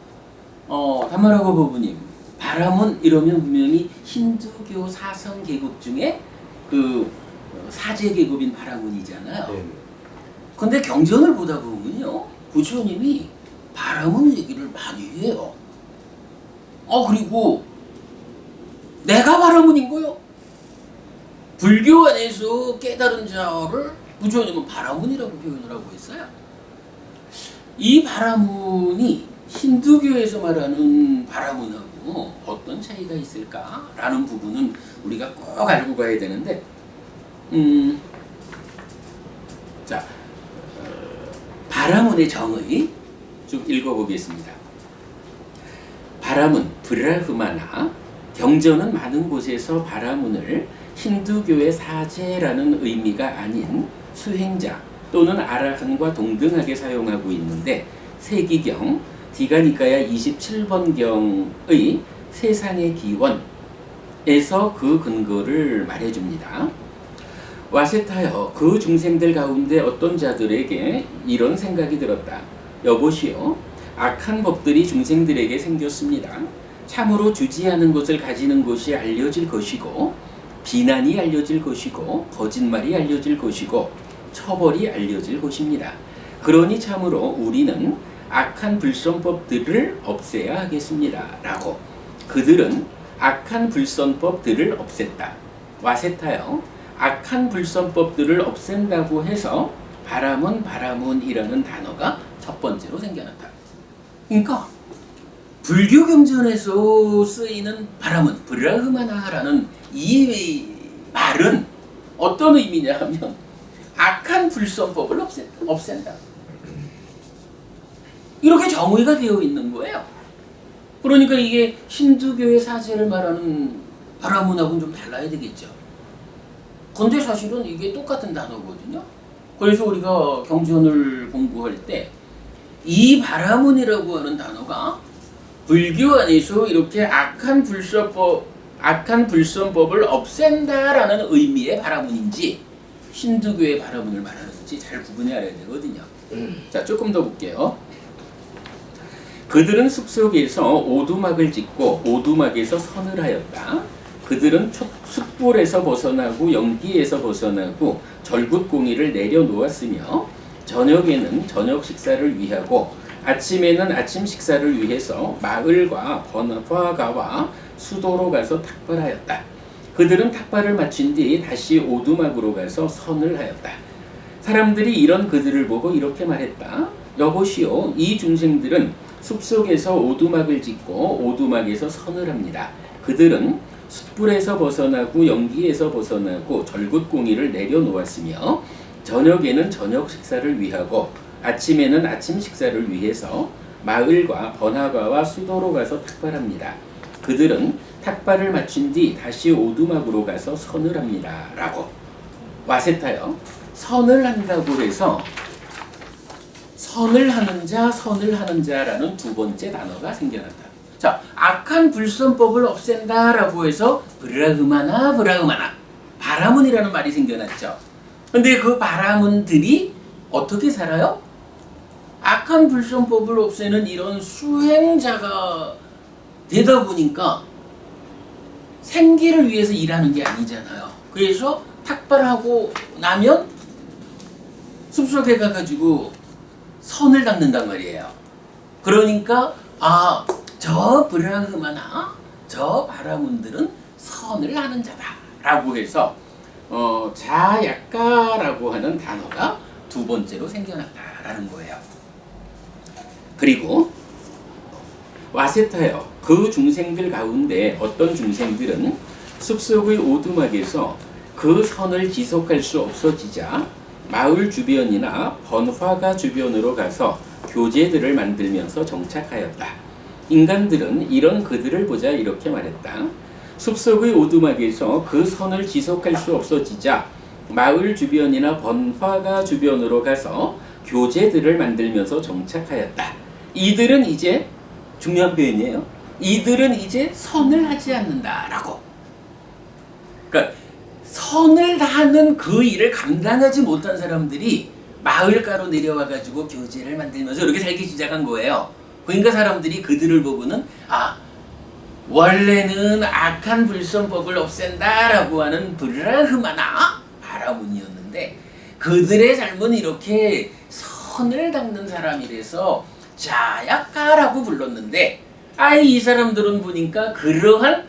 담마라고 부부님 바라문 이러면 분명히 힌두교 사성 계급 중에 그 사제 계급인 바라문이잖아요. 네. 근데 경전을 보다 보면요 부처님이 바라문 얘기를 많이 해요. 그리고 내가 바라문인 거요. 불교 안에서 깨달은 자를 부처님은 바라문이라고 표현을 하고 있어요. 이 바라문이 힌두교에서 말하는 바라문하고 어떤 차이가 있을까라는 부분은 우리가 꼭 알고 가야 되는데, 자, 바라문의 정의 쭉 읽어보겠습니다. 바라문, 브라흐마나 경전은 많은 곳에서 바라문을 힌두교의 사제라는 의미가 아닌 수행자 또는 아라한과 동등하게 사용하고 있는데 세기경 디가니카야 27번경의 세상의 기원에서 그 근거를 말해줍니다. 와세타여 그 중생들 가운데 어떤 자들에게 이런 생각이 들었다. 여보시오 악한 법들이 중생들에게 생겼습니다. 참으로 주지하는 것을 가지는 것이 알려질 것이고 비난이 알려질 것이고 거짓말이 알려질 것이고 처벌이 알려질 것입니다. 그러니 참으로 우리는 악한 불선법들을 없애야 하겠습니다. 라고 그들은 악한 불선법들을 없앴다. 와세타요 악한 불선법들을 없앤다고 해서 바라문이라는 단어가 첫 번째로 생겨났다. 그러니까 불교 경전에서 쓰이는 바라문, 브라흐마나라는 이 말은 어떤 의미냐 하면 악한 불선법을 없앤다. 이렇게 정의가 되어 있는 거예요. 그러니까 이게 힌두교의 사제를 말하는 바라문하고는 좀 달라야 되겠죠. 근데 사실은 이게 똑같은 단어거든요. 그래서 우리가 경전을 공부할 때 이 바라문이라고 하는 단어가 불교 안에서 이렇게 악한 불선법을 없앤다라는 의미의 바라문인지 힌두교의 바라문을 말하는지 잘 구분해 알아야 되거든요. 자, 조금 더 볼게요. 그들은 숲속에서 오두막을 짓고 오두막에서 선을 하였다. 그들은 숯불에서 벗어나고 연기에서 벗어나고 절굿공이를 내려놓았으며 저녁에는 저녁 식사를 위하고 아침에는 아침 식사를 위해서 마을과 번화가와 수도로 가서 탁발하였다. 그들은 탁발을 마친 뒤 다시 오두막으로 가서 선을 하였다. 사람들이 이런 그들을 보고 이렇게 말했다. 여보시오, 이 중생들은 숲속에서 오두막을 짓고 오두막에서 선을 합니다. 그들은 숯불에서 벗어나고 연기에서 벗어나고 절굿공이를 내려놓았으며 저녁에는 저녁 식사를 위하고 아침에는 아침 식사를 위해서 마을과 번화가와 수도로 가서 탁발합니다. 그들은 탁발을 마친 뒤 다시 오두막으로 가서 선을 합니다. 라고 와세타요. 선을 한다고 해서 선을 하는 자라는 두 번째 단어가 생겨났다. 자, 악한 불선법을 없앤다라고 해서 브라흐마나 바라문이라는 말이 생겨났죠. 근데 그 바라문들이 어떻게 살아요? 악한 불선법을 없애는 이런 수행자가 되다 보니까 생계를 위해서 일하는 게 아니잖아요. 그래서 탁발하고 나면 숲속에 가가지고 선을 닦는단 말이에요. 그러니까 저 브라흐마나 저 바라문들은 선을 하는 자다라고 해서 자야까라고 하는 단어가 두 번째로 생겨났다라는 거예요. 그리고 와세타여, 그 중생들 가운데 어떤 중생들은 숲속의 오두막에서 그 선을 지속할 수 없어지자 마을 주변이나 번화가 주변으로 가서 교제들을 만들면서 정착하였다. 인간들은 이런 그들을 보자 이렇게 말했다. 숲속의 오두막에서 그 선을 지속할 수 없어지자 마을 주변이나 번화가 주변으로 가서 교제들을 만들면서 정착하였다. 이들은 이제, 중요한 표현이에요, 이들은 이제 선을 하지 않는다라고. 그러니까 선을 하는 그 일을 감당하지 못한 사람들이 마을가로 내려와가지고 교제를 만들면서 이렇게 살기 시작한 거예요. 그러니까 사람들이 그들을 보고는 원래는 악한 불선법을 없앤다라고 하는 브라흐마나 바라문이었는데 그들의 삶은 이렇게 선을 닦는 사람이라서 자야까라고 불렀는데 이 사람들은 보니까 그러한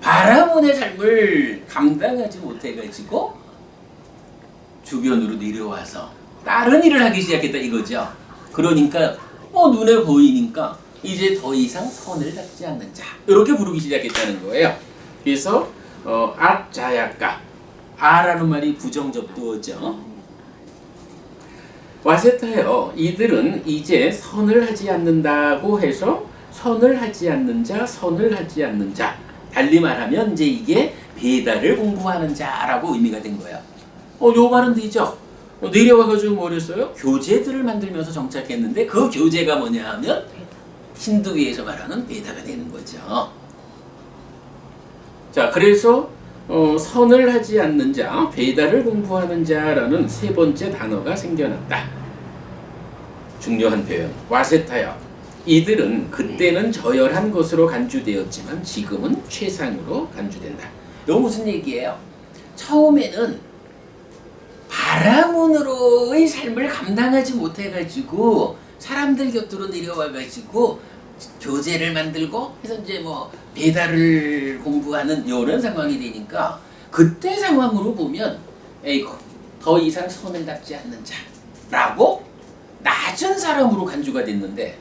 바라문의 삶을 감당하지 못해가지고 주변으로 내려와서 다른 일을 하기 시작했다 이거죠. 그러니까 눈에 보이니까 이제 더 이상 선을 닦지 않는 자 이렇게 부르기 시작했다는 거예요. 그래서 악자야까, 아라는 말이 부정접두어죠. 와세타여, 이들은 이제 선을 하지 않는다고 해서 선을 하지 않는 자, 선을 하지 않는 자, 달리 말하면 이제 이게 베다를 공부하는 자라고 의미가 된 거예요. 요 말은 되죠. 내려와가지고 뭐 그랬어요? 교제들을 만들면서 정착했는데 그 교제가 뭐냐 하면 힌두교에서 말하는 베다가 되는 거죠. 자, 그래서 선을 하지 않는 자, 베다를 공부하는 자라는 세 번째 단어가 생겨났다. 중요한 표현, 와세타여. 이들은 그때는 저열한 것으로 간주되었지만 지금은 최상으로 간주된다. 이거 무슨 얘기예요? 처음에는 바라문으로의 삶을 감당하지 못해가지고 사람들 곁으로 내려와가지고 교제를 만들고 해서 이제 뭐 베다를 공부하는 이런 상황이 되니까 그때 상황으로 보면 더 이상 선을 닦지 않는 자라고 낮은 사람으로 간주가 됐는데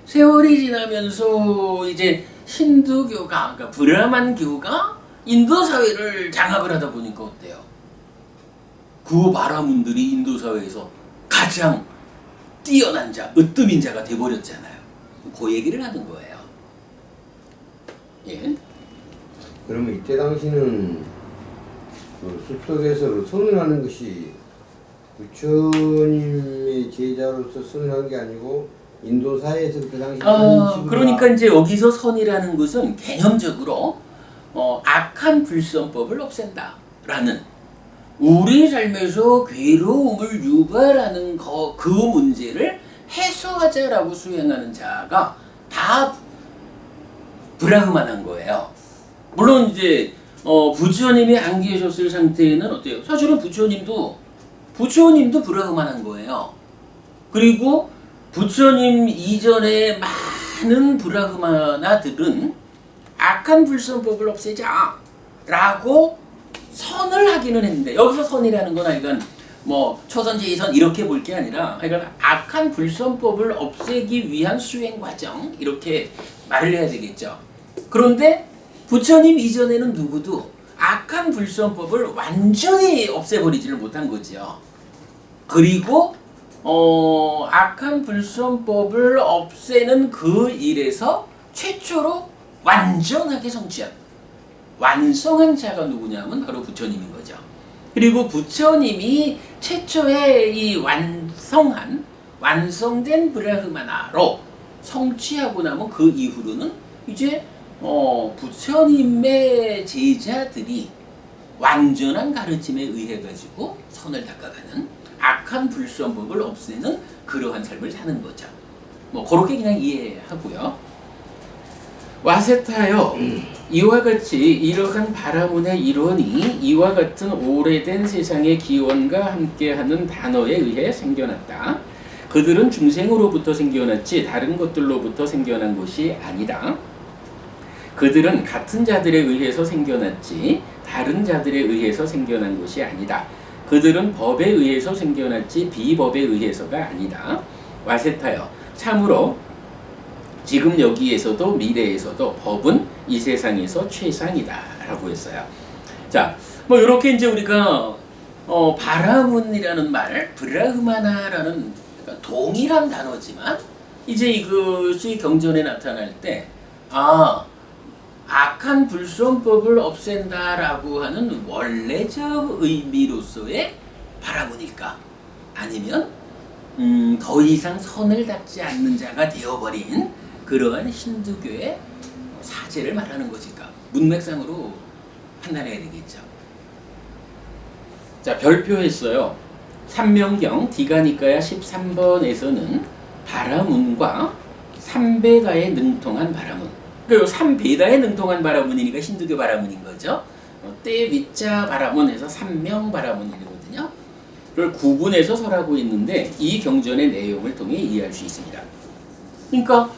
세월이 지나면서 이제 힌두교가, 그러니까 브라만교가 인도 사회를 장악을 하다 보니까 어때요? 그 바라문들이 인도 사회에서 가장 뛰어난 자, 으뜸인 자가 돼버렸잖아요. 그 얘기를 하는 거예요. 예. 그러면 이때 당시는 그 숲속에서 선을 하는 것이 부처님의 제자로서 선을 한 게 아니고 인도 사회에서 그 당시 그러니까 이제 여기서 선이라는 것은 개념적으로 악한 불선법을 없앤다라는, 우리 삶에서 괴로움을 유발하는 그 문제를 해소하자라고 수행하는 자가 다 브라흐만한 거예요. 물론 이제 부처님이 안 계셨을 상태에는 어때요? 사실은 부처님도 브라흐만한 거예요. 그리고 부처님 이전에 많은 브라흐마나들은 악한 불선법을 없애자라고 선을 하기는 했는데, 여기서 선이라는 건 하여간 뭐 초선제이선 이렇게 볼 게 아니라 하여간 악한 불선법을 없애기 위한 수행 과정 이렇게 말을 해야 되겠죠. 그런데 부처님 이전에는 누구도 악한 불선법을 완전히 없애버리지를 못한 거죠. 그리고 악한 불선법을 없애는 그 일에서 최초로 완전하게 성취한, 완성한 자가 누구냐면 바로 부처님인 거죠. 그리고 부처님이 최초의 이 완성된 브라흐마나로 성취하고 나면 그 이후로는 이제 부처님의 제자들이 완전한 가르침에 의해 가지고 선을 닦아가는, 악한 불선법을 없애는 그러한 삶을 사는 거죠. 뭐 그렇게 그냥 이해하고요. 와세타여, 이와 같이 이러한 바라문의 일원이 이와 같은 오래된 세상의 기원과 함께하는 단어에 의해 생겨났다. 그들은 중생으로부터 생겨났지 다른 것들로부터 생겨난 것이 아니다. 그들은 같은 자들에 의해서 생겨났지 다른 자들에 의해서 생겨난 것이 아니다. 그들은 법에 의해서 생겨났지 비법에 의해서가 아니다. 와세타여, 참으로 지금 여기에서도 미래에서도 법은 이 세상에서 최상이다 라고 했어요. 자, 뭐 이렇게 이제 우리가 바라문이라는 말, 브라흐마나라는 동일한 단어지만 이제 이것이 경전에 나타날 때 악한 불선법을 없앤다라고 하는 원래적 의미로서의 바라문일까? 아니면 더 이상 선을 닦지 않는 자가 되어버린 그러한 힌두교의 사제를 말하는 것일까? 문맥상으로 판단해야 되겠죠. 자, 별표했어요. 삼명경 디가니까야 13번에서는 바라문과 삼베다에 능통한 바라문. 그리고 삼베다에 능통한 바라문이니까 힌두교 바라문인 거죠. 때 위자 바라문에서 삼명 바라문이거든요. 그걸 구분해서 설하고 있는데 이 경전의 내용을 통해 이해할 수 있습니다. 그러니까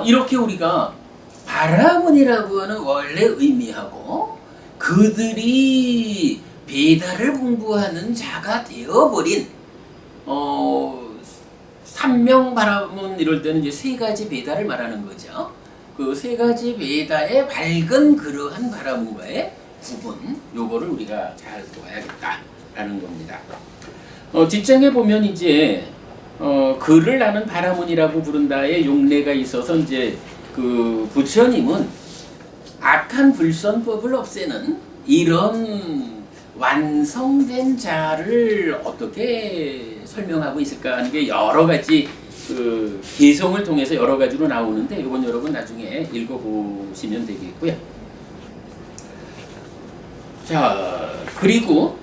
이렇게 우리가 바라문이라고 하는 원래 의미하고 그들이 베다를 공부하는 자가 되어버린 삼명 바라문 이럴 때는 이제 세 가지 베다를 말하는 거죠. 그 세 가지 베다의 밝은 그러한 바라문과의 구분, 요거를 우리가 잘 보아야겠다라는 겁니다. 뒷장에 보면 이제 그를 나는 바라문이라고 부른다의 용례가 있어서 이제 그 부처님은 악한 불선법을 없애는 이런 완성된 자를 어떻게 설명하고 있을까 하는 게 여러 가지 그 개성을 통해서 여러 가지로 나오는데 이건 여러분 나중에 읽어보시면 되겠고요. 자, 그리고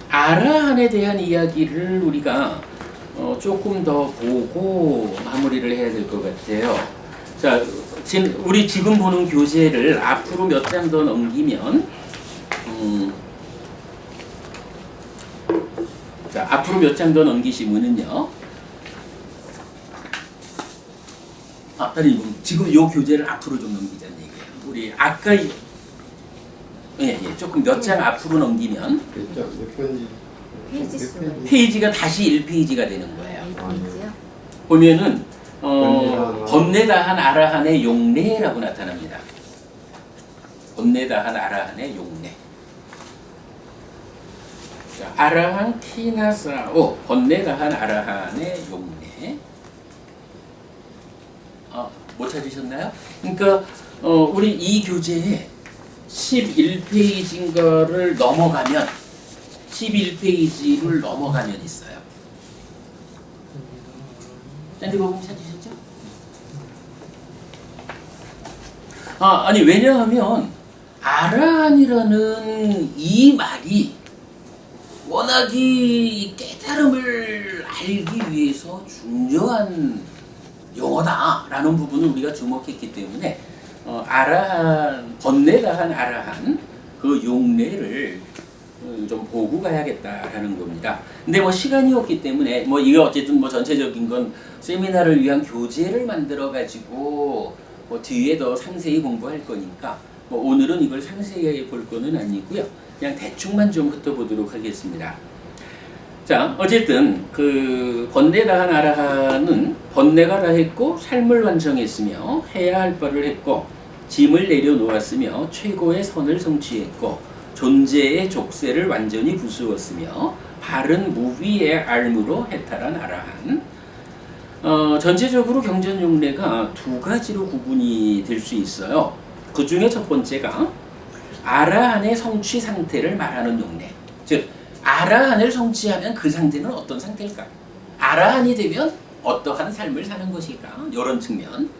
아라한에 대한 이야기를 우리가 조금 더 보고 마무리를 해야 될 것 같아요. 자, 우리 지금 보는 교재를 앞으로 몇 장 더 넘기면 자, 앞으로 몇 장 더 넘기시면은요. 아니, 지금 이 교재를 앞으로 좀 넘기자는 얘기예요. 우리 아까 조금 몇 장 앞으로 넘기면 몇 편지? 페이지 수가 있어요. 페이지가 다시 1페이지가 되는 거예요. 페이지요? 보면은 번뇌다한 아라한의 용례라고 나타납니다. 번뇌다한 아라한의 용례. 자, 아라한 키나사오 번뇌다한 아라한의 용례. 못 찾으셨나요? 그러니까 우리 이 교재에 11페이지인가를 넘어가면 11페이지를 넘어가면 있어요. 샌드버금 찾으셨죠? 아니 왜냐하면 아라한이라는 이 말이 워낙 이 깨달음을 알기 위해서 중요한 용어다라는 부분을 우리가 주목했기 때문에 아라한 번뇌다한 아라한 그 용례를 좀 보고 가야겠다라는 겁니다. 근데 뭐 시간이 없기 때문에 뭐 이게 어쨌든 뭐 전체적인 건 세미나를 위한 교재를 만들어 가지고 뭐 뒤에 더 상세히 공부할 거니까 뭐 오늘은 이걸 상세히 볼 거는 아니고요. 그냥 대충만 좀 훑어보도록 하겠습니다. 자, 어쨌든 그 번뇌다한 아라한은 번뇌가 다했고 삶을 완성했으며 해야 할 바를 했고 짐을 내려놓았으며 최고의 선을 성취했고 존재의 족쇄를 완전히 부수었으며 바른 무위의 알무로 해탈한 아라한. 전체적으로 경전 용례가 두 가지로 구분이 될 수 있어요. 그 중에 첫 번째가 아라한의 성취 상태를 말하는 용례. 즉 아라한을 성취하면 그 상태는 어떤 상태일까? 아라한이 되면 어떠한 삶을 사는 것일까? 이런 측면.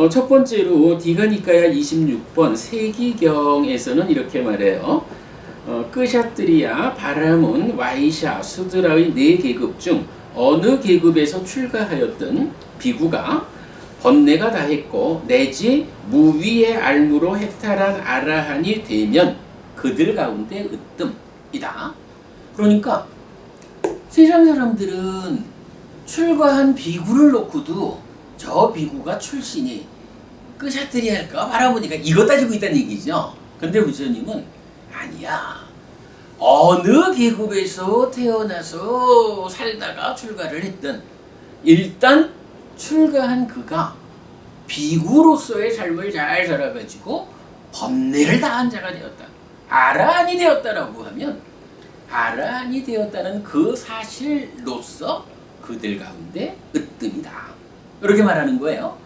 첫 번째로 디가니까야 26번 세기경에서는 이렇게 말해요. 끄샤트리아, 바라문, 와이샤, 수드라의 네 계급 중 어느 계급에서 출가하였든 비구가 번뇌가 다했고 내지 무위의 알무로 해탈한 아라한이 되면 그들 가운데 으뜸이다. 그러니까 세상 사람들은 출가한 비구를 놓고도 저 비구가 출신이 끄샤뜨리 할까 바라보니까 이거 따지고 있다는 얘기죠. 근데 부처님은 아니야. 어느 계급에서 태어나서 살다가 출가를 했든 일단 출가한 그가 비구로서의 삶을 잘 살아가지고 법례를 다한 자가 되었다. 아라한이 되었다라고 하면 아라한이 되었다는 그 사실로서 그들 가운데 으뜸이다. 이렇게 말하는 거예요.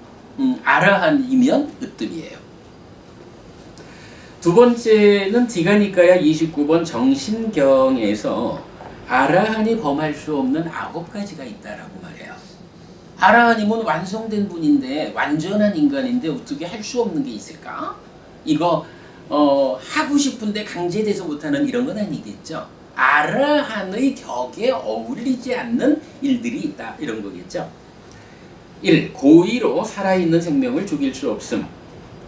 아라한이면 으뜸이에요. 두 번째는 디가니까야 29번 정신경에서 아라한이 범할 수 없는 9가지가 있다라고 말해요. 아라한이면 완성된 분인데 완전한 인간인데 어떻게 할 수 없는 게 있을까? 이거 하고 싶은데 강제돼서 못하는 이런 건 아니겠죠. 아라한의 격에 어울리지 않는 일들이 있다 이런 거겠죠. 1. 고의로 살아있는 생명을 죽일 수 없음.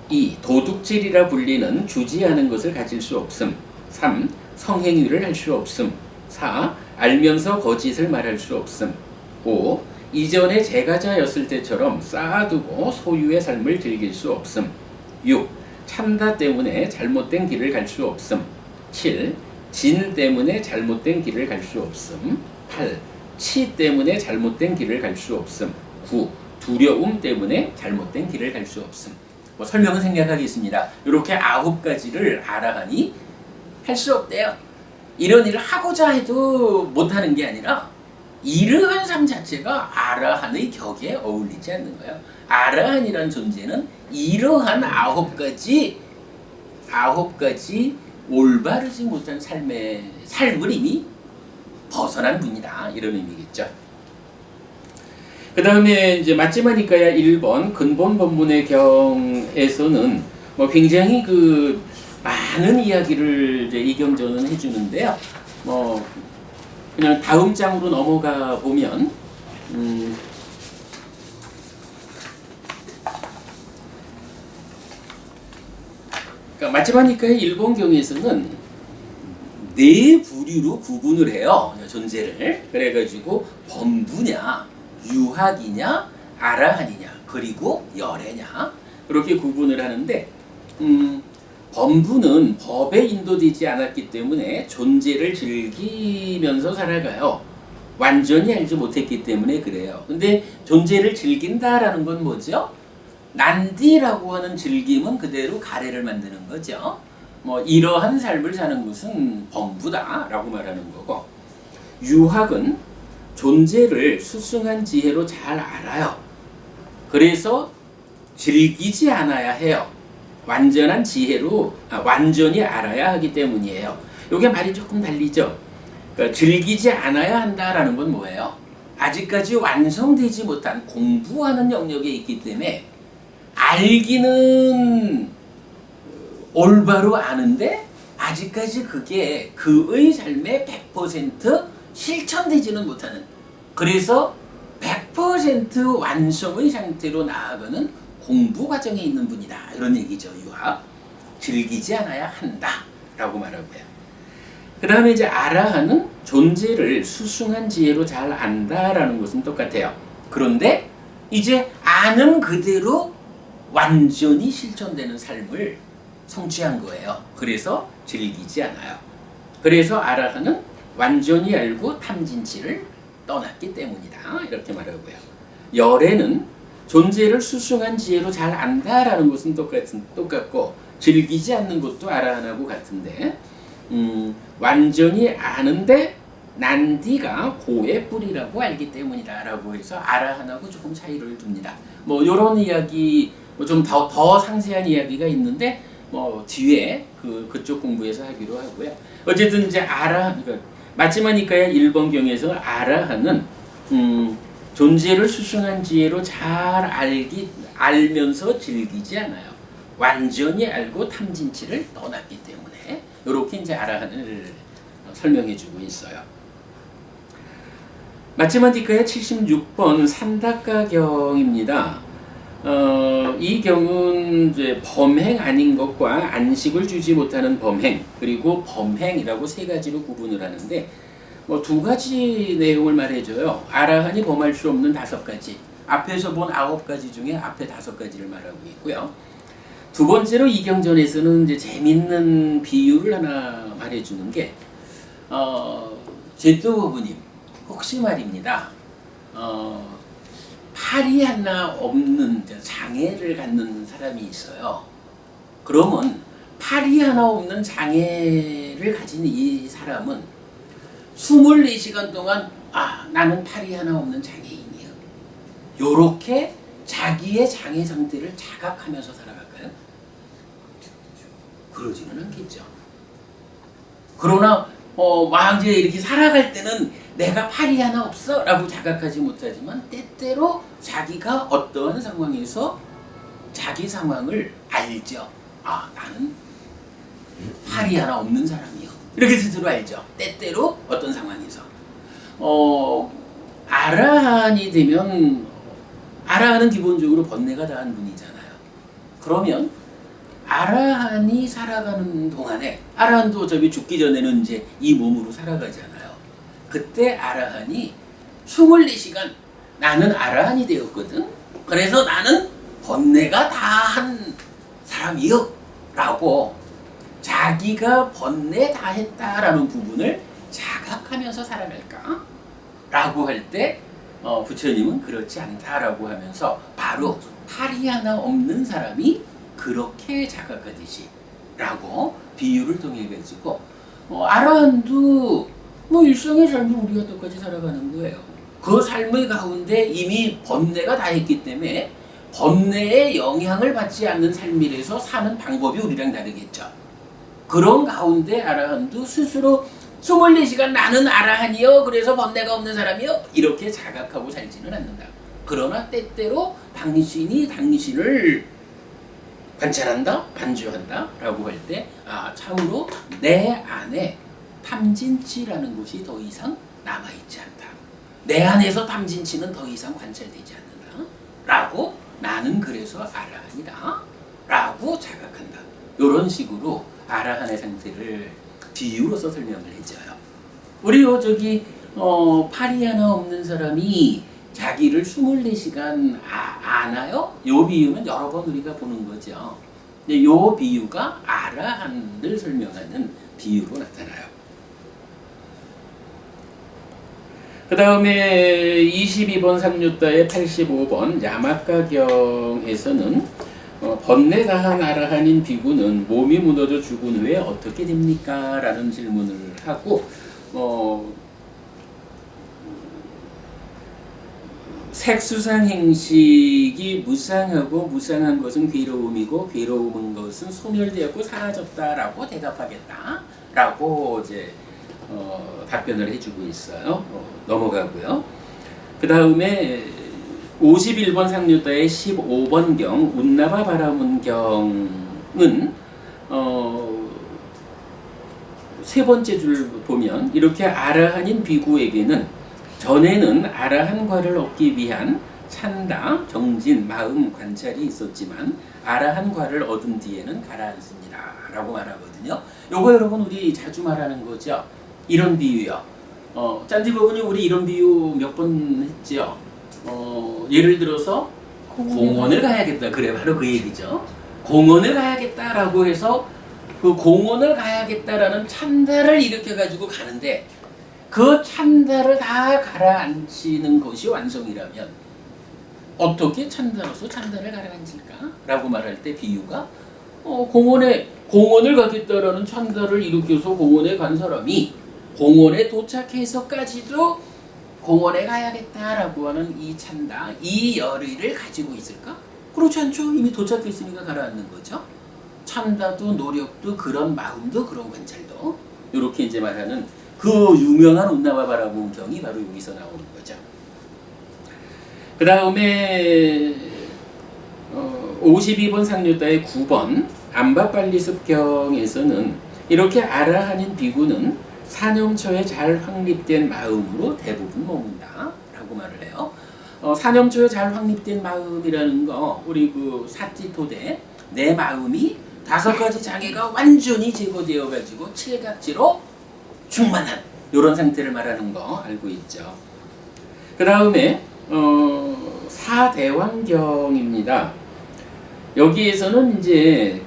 2. 도둑질이라 불리는 주지하는 것을 가질 수 없음. 3. 성행위를 할 수 없음. 4. 알면서 거짓을 말할 수 없음. 5. 이전에 제가자였을 때처럼 쌓아두고 소유의 삶을 즐길 수 없음. 6. 참다 때문에 잘못된 길을 갈 수 없음. 7. 진 때문에 잘못된 길을 갈 수 없음. 8. 치 때문에 잘못된 길을 갈 수 없음. 9. 두려움 때문에 잘못된 길을 갈 수 없음. 설명은 생략하겠습니다. 이렇게 9가지를 아라한이 할 수 없대요. 이런 일을 하고자 해도 못하는 게 아니라 이러한 삶 자체가 아라한의 격에 어울리지 않는 거예요. 아라한이란 존재는 이러한 9가지 올바르지 못한 삶을 이미 벗어난 분이다. 이런 의미겠죠. 그 다음에 이제 마찌마니까야 1번 근본 법문의 경에서는 굉장히 그 많은 이야기를 이제 이경전은 해주는데요. 그냥 다음 장으로 넘어가 보면 그러니까 마찌마니까의 일본 경에서는 4부류로 구분을 해요. 존재를. 그래가지고 범부냐, 유학이냐, 아라한이냐, 그리고 열애냐 그렇게 구분을 하는데 범부는 법에 인도되지 않았기 때문에 존재를 즐기면서 살아가요. 완전히 알지 못했기 때문에 그래요. 근데 존재를 즐긴다라는 건 뭐죠? 난디라고 하는 즐김은 그대로 가래를 만드는 거죠. 이러한 삶을 사는 것은 범부다라고 말하는 거고, 유학은 존재를 수승한 지혜로 잘 알아요. 그래서 즐기지 않아야 해요. 완전한 지혜로 완전히 알아야 하기 때문이에요. 이게 말이 조금 달리죠. 그러니까 즐기지 않아야 한다라는 건 뭐예요? 아직까지 완성되지 못한 공부하는 영역에 있기 때문에 알기는 올바로 아는데 아직까지 그게 그의 삶에 100% 실천되지는 못하는, 그래서 100% 완성의 상태로 나아가는 공부 과정에 있는 분이다. 이런 얘기죠. 유학. 즐기지 않아야 한다. 라고 말하고요. 그 다음에 이제 아라한은 존재를 수승한 지혜로 잘 안다라는 것은 똑같아요. 그런데 이제 아는 그대로 완전히 실천되는 삶을 성취한 거예요. 그래서 즐기지 않아요. 그래서 아라한은 완전히 알고 탐진치를 떠났기 때문이다. 이렇게 말하고요. 열애는 존재를 수승한 지혜로 잘 안다라는 것은 똑같고 즐기지 않는 것도 아라한하고 같은데 완전히 아는데 난디가 고의 뿌리라고 알기 때문이다 라고 해서 아라한하고 조금 차이를 둡니다. 이런 이야기 좀 더 상세한 이야기가 있는데 뒤에 그쪽 공부에서 하기로 하고요. 어쨌든 이제 그러니까 마찌마니까야 1번 경에서 아라한은 존재를 수승한 지혜로 잘 알면서 즐기지 않아요. 완전히 알고 탐진치를 떠났기 때문에 이렇게 이제 아라한을 설명해주고 있어요. 마찌마니까야 76번 산다카경입니다. 이 경은 이제 범행 아닌 것과 안식을 주지 못하는 범행, 그리고 범행이라고 3가지로 구분을 하는데 뭐 두 가지 내용을 말해줘요. 아라한이 범할 수 없는 5가지. 앞에서 본 9가지 중에 앞에 5가지를 말하고 있고요. 두 번째로 이경전에서는 이제 재밌는 비유를 하나 말해주는 게 제또부부님 혹시 말입니다. 팔이 하나 없는 장애를 갖는 사람이 있어요. 그러면 팔이 하나 없는 장애를 가진 이 사람은 24시간 동안 나는 팔이 하나 없는 장애인이야. 요렇게 자기의 장애 상태를 자각하면서 살아갈까요? 그러지는 않겠죠. 그러나 막 이제 이렇게 살아갈 때는 내가 팔이 하나 없어 라고 자각하지 못하지만 때때로 자기가 어떠한 상황에서 자기 상황을 알죠. 나는 팔이 하나 없는 사람이요. 이렇게 스스로 알죠. 때때로 어떤 상황에서. 아라한이 되면 아라한은 기본적으로 번뇌가 다한 분이잖아요. 그러면 아라한이 살아가는 동안에 아라한도 어차피 죽기 전에는 이제 이 몸으로 살아가잖아요. 그때 아라한이 24시간 나는 아라한이 되었거든. 그래서 나는 번뇌가 다한 사람이요 라고 자기가 번뇌 다 했다라는 부분을 자각하면서 살아갈까? 라고 할 때 부처님은 그렇지 않다라고 하면서 바로 팔이 하나 없는 사람이 그렇게 자각하듯이 라고 비유를 통해 가지고 아라한도 일생의 삶을 우리가 똑같이 살아가는 거예요. 그 삶의 가운데 이미 번뇌가 다 했기 때문에 번뇌의 영향을 받지 않는 삶이라서 사는 방법이 우리랑 다르겠죠. 그런 가운데 아라한도 스스로 24시간 나는 아라한이요. 그래서 번뇌가 없는 사람이요. 이렇게 자각하고 살지는 않는다. 그러나 때때로 당신이 당신을 관찰한다, 반주한다 라고 할 때 참으로 내 안에 탐진치라는 것이 더 이상 남아있지 않다. 내 안에서 탐진치는 더 이상 관찰되지 않는다. 라고 나는 그래서 아라한이다. 라고 자각한다. 이런 식으로 아라한의 상태를 비유로서 설명을 해줘요. 우리 팔이 하나 없는 사람이 자기를 24시간 아나요? 요 비유는 여러 번 우리가 보는 거죠. 근데 요 비유가 아라한을 설명하는 비유로 나타나요. 그 다음에 22번 상류다의 85번 야마가경에서는 번뇌 다한 아라한인 비구는 몸이 무너져 죽은 후에 어떻게 됩니까? 라는 질문을 하고 색수상 행식이 무상하고 무상한 것은 괴로움이고 괴로운 것은 소멸되었고 사라졌다라고 대답하겠다라고 이제 답변을 해주고 있어요. 넘어가고요. 그 다음에 51번 상류다의 15번경 운나바 바라문경은 세 번째 줄 보면 이렇게 아라한인 비구에게는 전에는 아라한과를 얻기 위한 찬다, 정진, 마음, 관찰이 있었지만 아라한과를 얻은 뒤에는 가라앉습니다 라고 말하거든요. 요거 여러분 우리 자주 말하는 거죠. 이런 비유요. 짠디버분이 우리 이런 비유 몇 번 했죠. 예를 들어서 공원을 가야겠다. 그래 바로 그 얘기죠. 공원을 가야겠다라고 해서 그 공원을 가야겠다라는 찬다를 일으켜가지고 가는데 그 찬다를 다 가라앉히는 것이 완성이라면 어떻게 찬다로서 찬다를 가라앉힐까? 라고 말할 때 비유가 공원을 가겠다라는 찬다를 일으켜서 공원에 간 사람이 공원에 도착해서까지도 공원에 가야겠다라고 하는 이 찬다, 이 열의를 가지고 있을까? 그렇지 않죠. 이미 도착했으니까 가라앉는 거죠. 찬다도 노력도 그런 마음도 그런 관찰도 이렇게 이제 말하는 그 유명한 운나바 바라문경이 바로 여기서 나오는 거죠. 그 다음에 52번 상류다의 9번 암바빨리습경에서는 이렇게 아라한인 비구는 사념처에 잘 확립된 마음으로 대부분 머문다 라고 말을 해요. 사념처에 잘 확립된 마음이라는 거 우리 그 사티토대 내 마음이 5가지 장애가 완전히 제거되어 가지고 칠각지로 충만한 이런 상태를 말하는 거 알고 있죠. 그 다음에 사대왕경입니다. 여기에서는 이제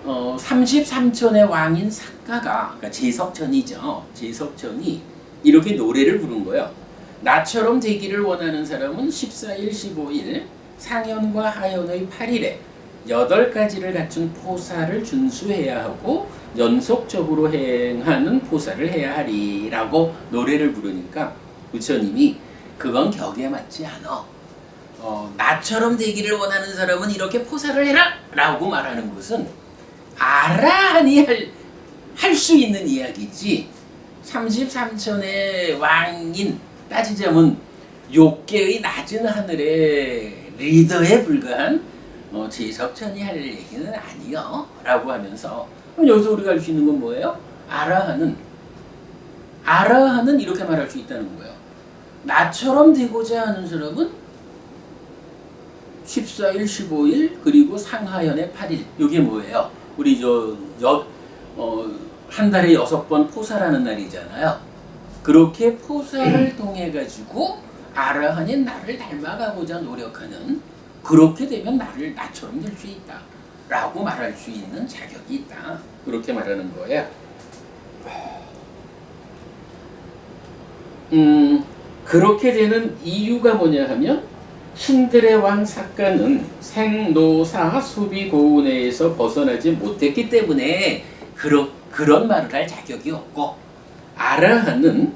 33촌의 왕인 사가가, 그러니까 제석천이죠. 제석천이 이렇게 노래를 부른 거예요. 나처럼 되기를 원하는 사람은 14일, 15일, 상현과 하현의 8일에 8가지를 갖춘 포사를 준수해야 하고 연속적으로 행하는 포사를 해야 하리라고 노래를 부르니까 부처님이 그건 격에 맞지 않아. 나처럼 되기를 원하는 사람은 이렇게 포사를 해라! 라고 말하는 것은 아라하니 할 수 있는 이야기지 33촌의 왕인 따지자면 욕계의 낮은 하늘의 리더에 불과한 제석천이 할 얘기는 아니요 라고 하면서 그럼 여기서 우리가 알 수 있는 건 뭐예요? 아라하는 이렇게 말할 수 있다는 거예요. 나처럼 되고자 하는 사람은 14일, 15일 그리고 상하연의 8일 이게 뭐예요? 우리 한 달에 6번 포사라는 날이잖아요. 그렇게 포사를 통해 가지고 아라한인 나를 닮아가고자 노력하는, 그렇게 되면 나처럼 될 수 있다 라고 말할 수 있는 자격이 있다, 그렇게 말하는 거예요. 그렇게 되는 이유가 뭐냐 하면 신들의 왕 사가는 생노사 수비고운에서 벗어나지 못했기 때문에 그런 말을 할 자격이 없고, 아라한은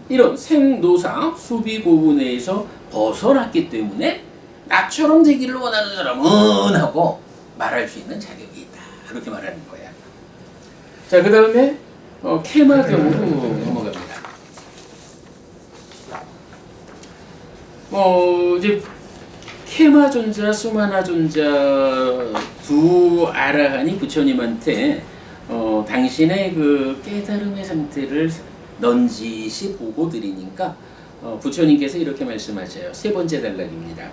이런 생노사 수비고운에서 벗어났기 때문에 나처럼 되기를 원하는 사람은 하고 말할 수 있는 자격이 있다, 그렇게 말하는 거야. 자, 그 다음에 케마경으로 넘어갑니다. 이제 케마존자, 수마나존자 두 아라한이 부처님한테 당신의 그 깨달음의 상태를 넌지시 보고 드리니까 부처님께서 이렇게 말씀하셔요. 세 번째 단락입니다.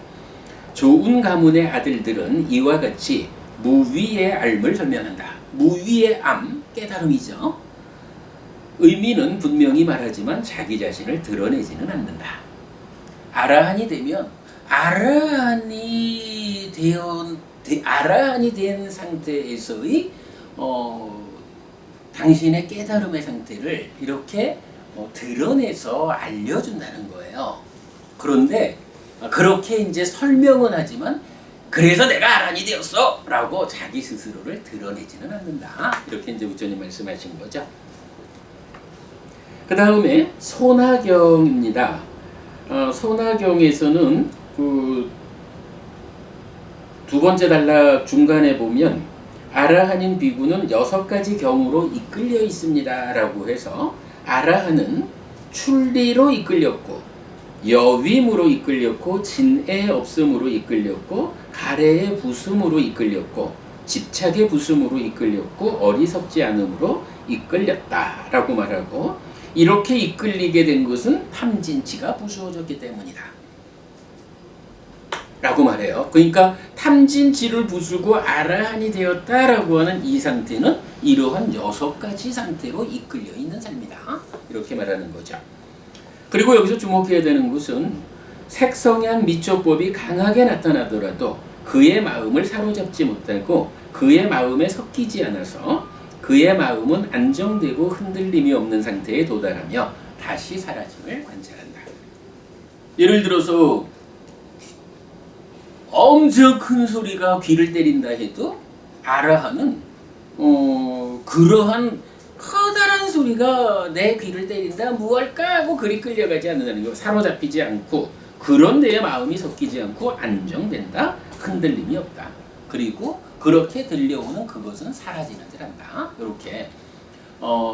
좋은 가문의 아들들은 이와 같이 무위의 알,을 설명한다. 무위의 암, 깨달음이죠. 의미는 분명히 말하지만 자기 자신을 드러내지는 않는다. 아라한이 되면 아라한이 된 상태에서의 당신의 깨달음의 상태를 이렇게 드러내서 알려준다는 거예요. 그런데 그렇게 이제 설명은 하지만 그래서 내가 아라한이 되었어 라고 자기 스스로를 드러내지는 않는다, 이렇게 이제 부처님 말씀하신 거죠. 그 다음에 소나경입니다. 소나경에서는 그 두 번째 단락 중간에 보면 아라한인 비구는 6가지 경으로 이끌려 있습니다 라고 해서, 아라한은 출리로 이끌렸고 여위무로 이끌렸고 진의 없음으로 이끌렸고 가래의 부숨으로 이끌렸고 집착의 부숨으로 이끌렸고 어리석지 않음으로 이끌렸다 라고 말하고, 이렇게 이끌리게 된 것은 탐진치가 부수어졌기 때문이다 라고 말해요. 그러니까 탐진치를 부수고 아라한이 되었다라고 하는 이 상태는 이러한 6가지 상태로 이끌려 있는 삶이다, 이렇게 말하는 거죠. 그리고 여기서 주목해야 되는 것은 색성향 미초법이 강하게 나타나더라도 그의 마음을 사로잡지 못하고 그의 마음에 섞이지 않아서 그의 마음은 안정되고 흔들림이 없는 상태에 도달하며 다시 사라짐을 관찰한다. 예를 들어서 엄청 큰 소리가 귀를 때린다 해도 아라한은 그러한 커다란 소리가 내 귀를 때린다 무엇일까 하고 그리 끌려가지 않는다는 거, 사로잡히지 않고 그런 데에 마음이 섞이지 않고 안정된다, 흔들림이 없다. 그리고 그렇게 들려오는 그것은 사라지는 줄 안다. 이렇게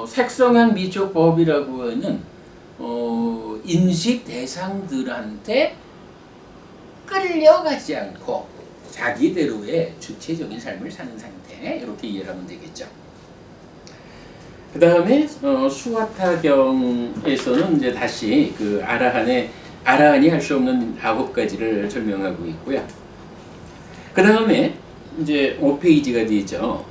색성향 미촉법이라고 하는 인식 대상들한테 끌려가지 않고 자기대로의 주체적인 삶을 사는 상태, 이렇게 이해를 하면 되겠죠. 그 다음에 수와타경에서는 이제 다시 그 아라한이 할 수 없는 9가지를 설명하고 있고요. 그 다음에 이제 5페이지가 되죠.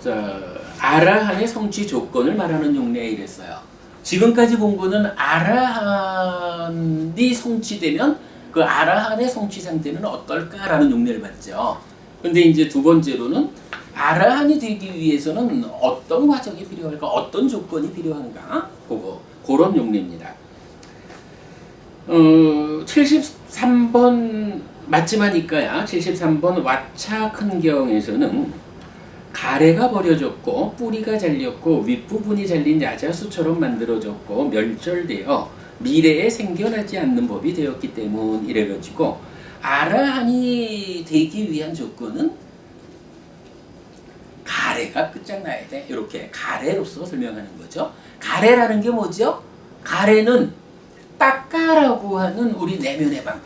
자, 아라한의 성취 조건을 말하는 용례에 이랬어요. 지금까지 본 거는 아라한이 성취되면 그 아라한의 성취 상태는 어떨까라는 용례를 봤죠. 근데 이제 두 번째로는 아라한이 되기 위해서는 어떤 과정이 필요할까, 어떤 조건이 필요한가, 그런 용례입니다. 73번 맞지만 이까야 73번 와차큰경에서는 가래가 버려졌고 뿌리가 잘렸고 윗부분이 잘린 야자수처럼 만들어졌고 멸절되어 미래에 생겨나지 않는 법이 되었기 때문 이래가지고 아라한이 되기 위한 조건은 가래가 끝장나야 돼. 이렇게 가래로서 설명하는 거죠. 가래라는 게 뭐죠? 가래는 딱가라고 하는 우리 내면의 방,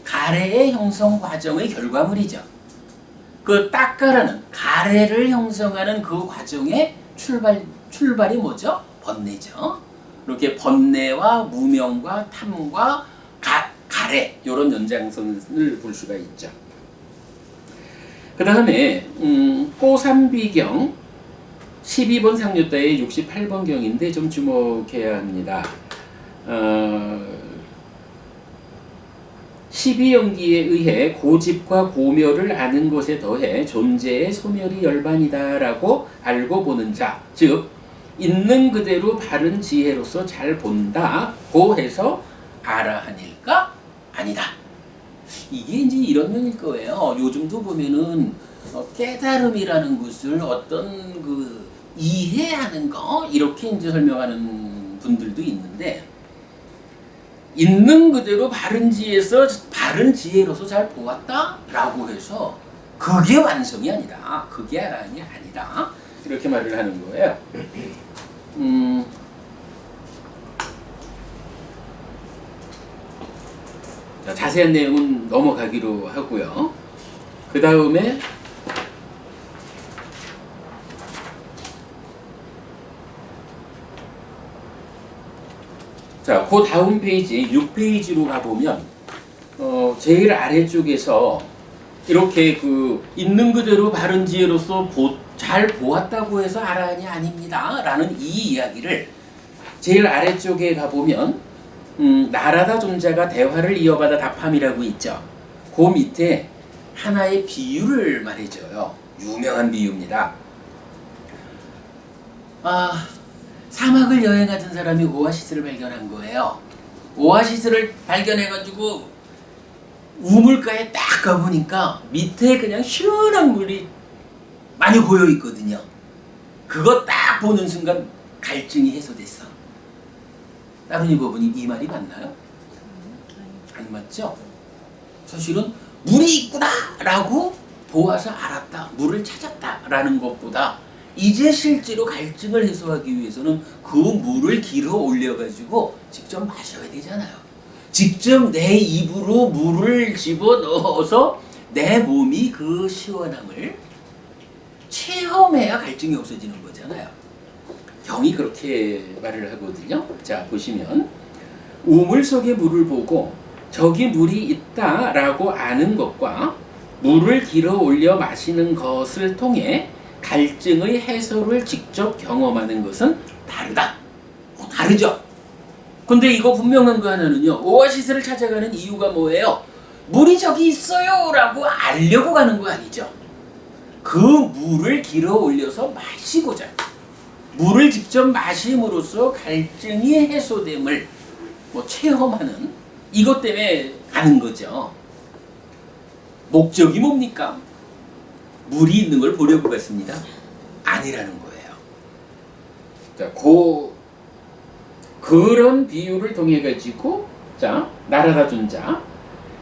가래의 형성 과정의 결과물이죠. 그 딱가라는 가래를 형성하는 그 과정의 출발이 뭐죠? 번뇌죠. 이렇게 번뇌와 무명과 탐과 가래 이런 연장선을 볼 수가 있죠. 그 다음에 꼬삼비경 12번 상류자의 68번 경인데 좀 주목해야 합니다. 12연기에 의해 고집과 고묘를 아는 것에 더해 존재의 소멸이 열반이다라고 알고 보는 자, 즉 있는 그대로 바른 지혜로서 잘 본다고 해서 아라한일까? 아니다. 이게 이제 이런 면일 거예요. 요즘도 보면은 깨달음이라는 것을 어떤 그 이해하는 거 이렇게 이제 설명하는 분들도 있는데, 있는 그대로 바른 지혜로서 잘 보았다라고 해서 그게 완성이 아니다. 그게 아라한이 아니다. 이렇게 말을 하는 거예요. 자, 자세한 내용은 넘어가기로 하고요. 그 다음에 자, 그 다음 페이지 6페이지로 가보면 제일 아래쪽에서 이렇게 그 있는 그대로 바른 지혜로서 잘 보았다고 해서 아라한이 아닙니다 라는 이 이야기를 제일 아래쪽에 가보면 나라다 존자가 대화를 이어받아 답함이라고 있죠. 그 밑에 하나의 비유를 말해줘요. 유명한 비유입니다. 사막을 여행하던 사람이 오아시스를 발견한 거예요. 오아시스를 발견해가지고 우물가에 딱 가보니까 밑에 그냥 시원한 물이 많이 고여 있거든요. 그거 딱 보는 순간 갈증이 해소됐어. 따르니 법은이 이 말이 맞나요? 안 맞죠? 사실은 물이 있구나 라고 보아서 알았다, 물을 찾았다 라는 것보다 이제 실제로 갈증을 해소하기 위해서는 그 물을 길어 올려가지고 직접 마셔야 되잖아요. 직접 내 입으로 물을 집어넣어서 내 몸이 그 시원함을 체험해야 갈증이 없어지는 거잖아요. 경이 그렇게 말을 하거든요. 자, 보시면 우물 속의 물을 보고 저기 물이 있다라고 아는 것과 물을 길어 올려 마시는 것을 통해 갈증의 해소를 직접 경험하는 것은 다르다. 다르죠? 근데 이거 분명한 거 하나는요. 오아시스를 찾아가는 이유가 뭐예요? 물이 저기 있어요 라고 알려고 가는 거 아니죠. 그 물을 길어 올려서 마시고자, 물을 직접 마심으로써 갈증이 해소됨을 체험하는 이것 때문에 가는 거죠. 목적이 뭡니까? 물이 있는 걸 보려고 갔습니다. 아니라는 거예요. 자, 그런 비유를 통해 가지고 자, 나라다 존자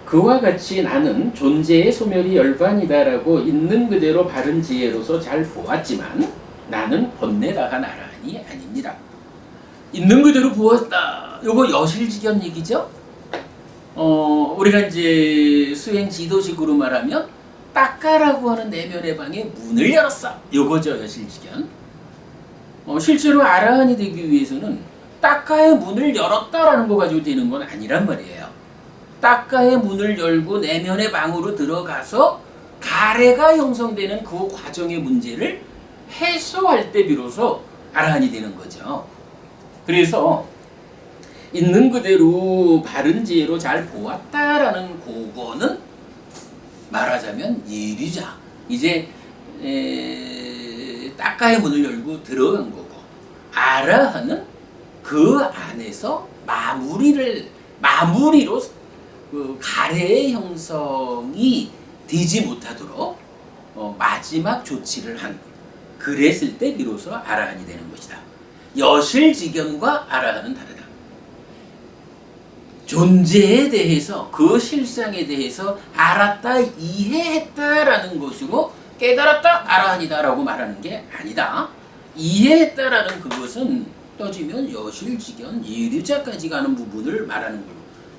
그와 같이 나는 존재의 소멸이 열반이다라고 있는 그대로 바른 지혜로서 잘 보았지만 나는 번뇌다한 아라한이 아닙니다. 있는 그대로 보았다. 요거 여실직연 얘기죠. 우리가 이제 수행 지도식으로 말하면 딱가라고 하는 내면의 방에 문을 열었어. 요거죠, 여실직연. 실제로 아라한이 되기 위해서는 딱가의 문을 열었다라는 거 가지고 되는 건 아니란 말이에요. 딱가의 문을 열고 내면의 방으로 들어가서 가래가 형성되는 그 과정의 문제를 해소할 때 비로소 아라한이 되는 거죠. 그래서 있는 그대로 바른 지혜로 잘 보았다라는 그거는 말하자면 예리자. 이제 따까의 문을 열고 들어간 거고, 아라한은 그 안에서 마무리로 그 가래의 형성이 되지 못하도록 마지막 조치를 한, 그랬을 때 비로소 아라한이 되는 것이다. 여실직연과 아라한은 다르다. 존재에 대해서, 그 실상에 대해서 알았다, 이해했다라는 것으로 깨달았다, 아라한이다라고 말하는 게 아니다. 이해했다라는 그것은 떠지면 여실직연, 예류자까지 가는 부분을 말하는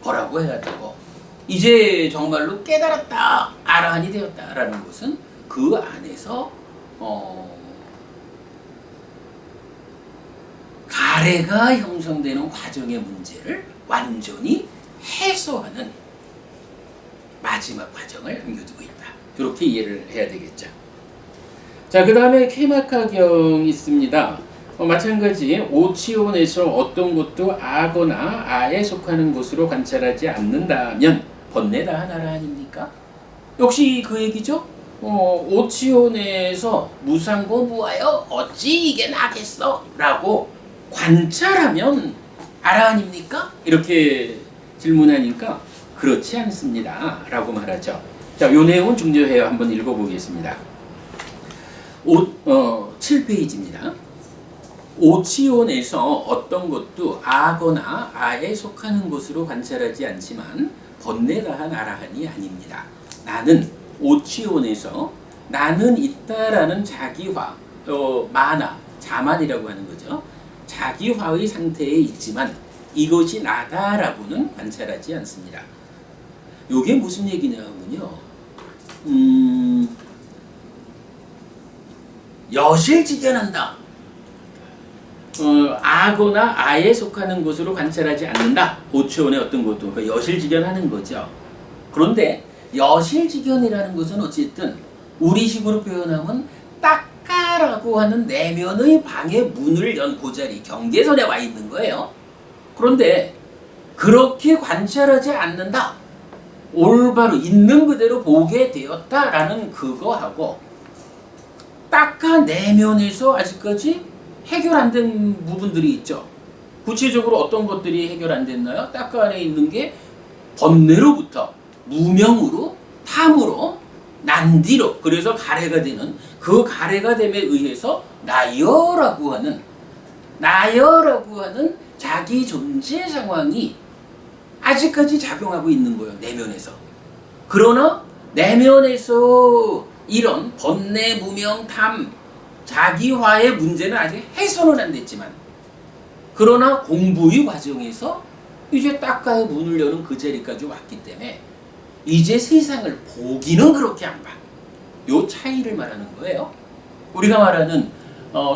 거라고 해야 되고, 이제 정말로 깨달았다, 아라한이 되었다라는 것은 그 안에서 가래가 형성되는 과정의 문제를 완전히 해소하는 마지막 과정을 남겨두고 있다. 그렇게 이해를 해야 되겠죠. 자, 그 다음에 케마카경 있습니다. 마찬가지 오치온에서 어떤 것도 아거나 아에 속하는 것으로 관찰하지 않는다면 번뇌다 하나라 아닙니까? 역시 그 얘기죠. 오치온에서 무상고 무하여 어찌 이게 나겠어? 라고 관찰하면 아라 아닙니까? 이렇게 질문하니까 그렇지 않습니다 라고 말하죠. 자, 요 내용은 중조해요. 한번 읽어보겠습니다. 7페이지입니다. 오치온에서 어떤 것도 아거나 아에 속하는 것으로 관찰하지 않지만 번뇌다한 아라한이 아닙니다. 나는 오치온에서 나는 있다라는 자기화, 마나, 자만이라고 하는 거죠. 자기화의 상태에 있지만 이것이 나다라고는 관찰하지 않습니다. 이게 무슨 얘기냐면요. 여실직연한다. 아거나 아에 속하는 것으로 관찰하지 않는다. 오치온의 어떤 것도 그러니까 여실직연하는 거죠. 그런데 여실직연이라는 것은 어쨌든 우리식으로 표현하면 따까라고 하는 내면의 방의 문을 연 고자리 경계선에 와 있는 거예요. 그런데 그렇게 관찰하지 않는다. 올바로 있는 그대로 보게 되었다라는 그거하고 따까 내면에서 아직까지 해결 안 된 부분들이 있죠. 구체적으로 어떤 것들이 해결 안 됐나요? 따까 안에 있는 게 번뇌로부터 무명으로 탐으로 난디로, 그래서 가래가 되는, 그 가래가 됨에 의해서 나여라고 하는 자기 존재 상황이 아직까지 작용하고 있는 거예요. 내면에서. 그러나 내면에서 이런 번뇌, 무명, 탐, 자기화의 문제는 아직 해소는 안 됐지만, 그러나 공부의 과정에서 이제 따까의 문을 여는 그 자리까지 왔기 때문에 이제 세상을 보기는 그렇게 안 봐. 요 차이를 말하는 거예요. 우리가 말하는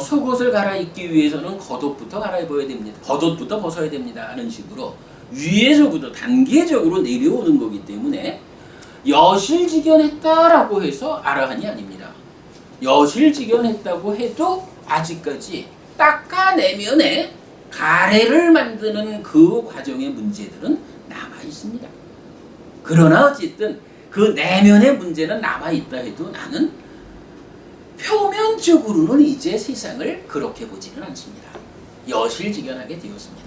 속옷을 갈아입기 위해서는 겉옷부터 갈아입어야 됩니다. 겉옷부터 벗어야 됩니다. 하는 식으로 위에서부터 단계적으로 내려오는 거기 때문에 여실직연했다라고 해서 아라한이 아닙니다. 여실직연했다고 해도 아직까지 닦아내면에 가래를 만드는 그 과정의 문제들은 남아 있습니다. 그러나 어쨌든 그 내면의 문제는 남아 있다 해도 나는 표면적으로는 이제 세상을 그렇게 보지는 않습니다. 여실직연하게 되었습니다.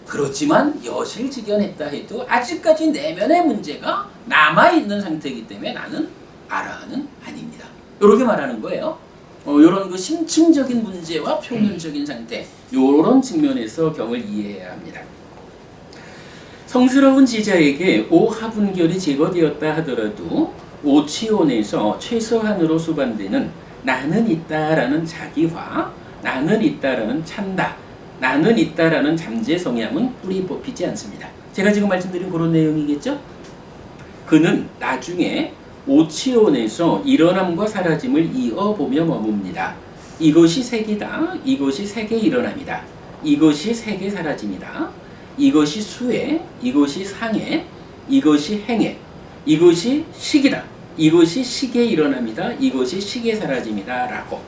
그렇지만 여실직연했다 해도 아직까지 내면의 문제가 남아있는 상태이기 때문에 나는 아라한은 아닙니다. 이렇게 말하는 거예요. 이런 그 심층적인 문제와 표면적인 상태, 이런 측면에서 경을 이해해야 합니다. 성스러운 지자에게 오하분결이 제거되었다 하더라도 오치온에서 최소한으로 수반되는 나는 있다라는 자기화, 나는 있다라는 찬다, 나는 있다라는 잠재 성향은 뿌리 뽑히지 않습니다. 제가 지금 말씀드린 그런 내용이겠죠? 그는 나중에 오치온에서 일어남과 사라짐을 이어보며 머뭅니다. 이것이 색이다. 이것이 색의 일어남이다. 이것이 색의 사라짐이다. 이것이 수혜. 이것이 상혜. 이것이 행혜. 이것이 식이다. 이것이 시계 일어납니다. 이것이 시계 사라짐이다. 라고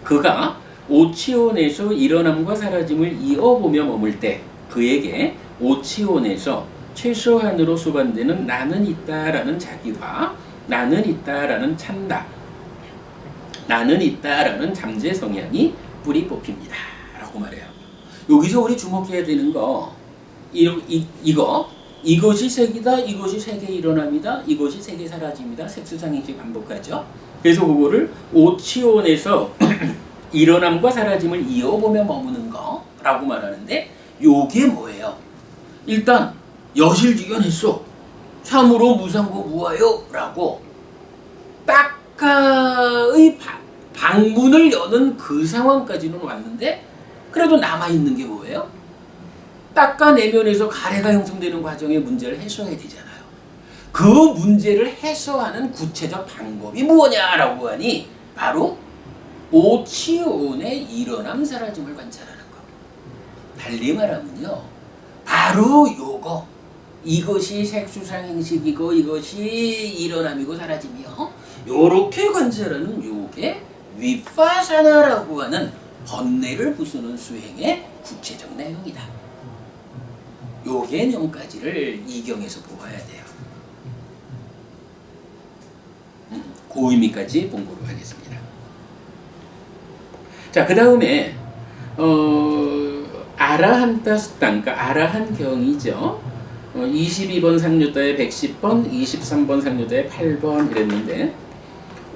그가 오치온에서 일어남과 사라짐을 이어보며 머물 때 그에게 오치온에서 최소한으로 수반되는 나는 있다라는 자기와 나는 있다라는 찬다, 나는 있다라는 잠재 성향이 뿌리 뽑힙니다. 라고 말해요. 여기서 우리 주목해야 되는 거 이것이 색이다, 이것이 색의 일어남이다, 이것이 색의 사라짐이다. 색수상행식 반복하죠. 그래서 그거를 오치온에서 일어남과 사라짐을 이어보며 머무는 거라고 말하는데 요게 뭐예요? 일단 여실직연했어. 참으로 무상고 무하여 라고 딱가의 방문을 여는 그 상황까지는 왔는데 그래도 남아있는 게 뭐예요? 딱가 내면에서 가래가 형성되는 과정의 문제를 해소해야 되잖아요. 그 문제를 해소하는 구체적 방법이 뭐냐라고 하니 바로 오치온의 일어남 사라짐을 관찰하는 거. 달리 말하면요, 바로 요거, 이것이 색수상행식이고 이것이 일어남이고 사라짐이요, 요렇게 관찰하는 요게 윗파사나라고 하는 번뇌를 부수는 수행의 구체적 내용이다. 요 개념까지를 이경에서 보아야 돼요. 그 의미까지 본고로 하겠습니다. 자, 그 다음에 아라한타 수땅, 그러니까 아라한경이죠. 22번 상류다에 110번, 23번 상류다에 8번 이랬는데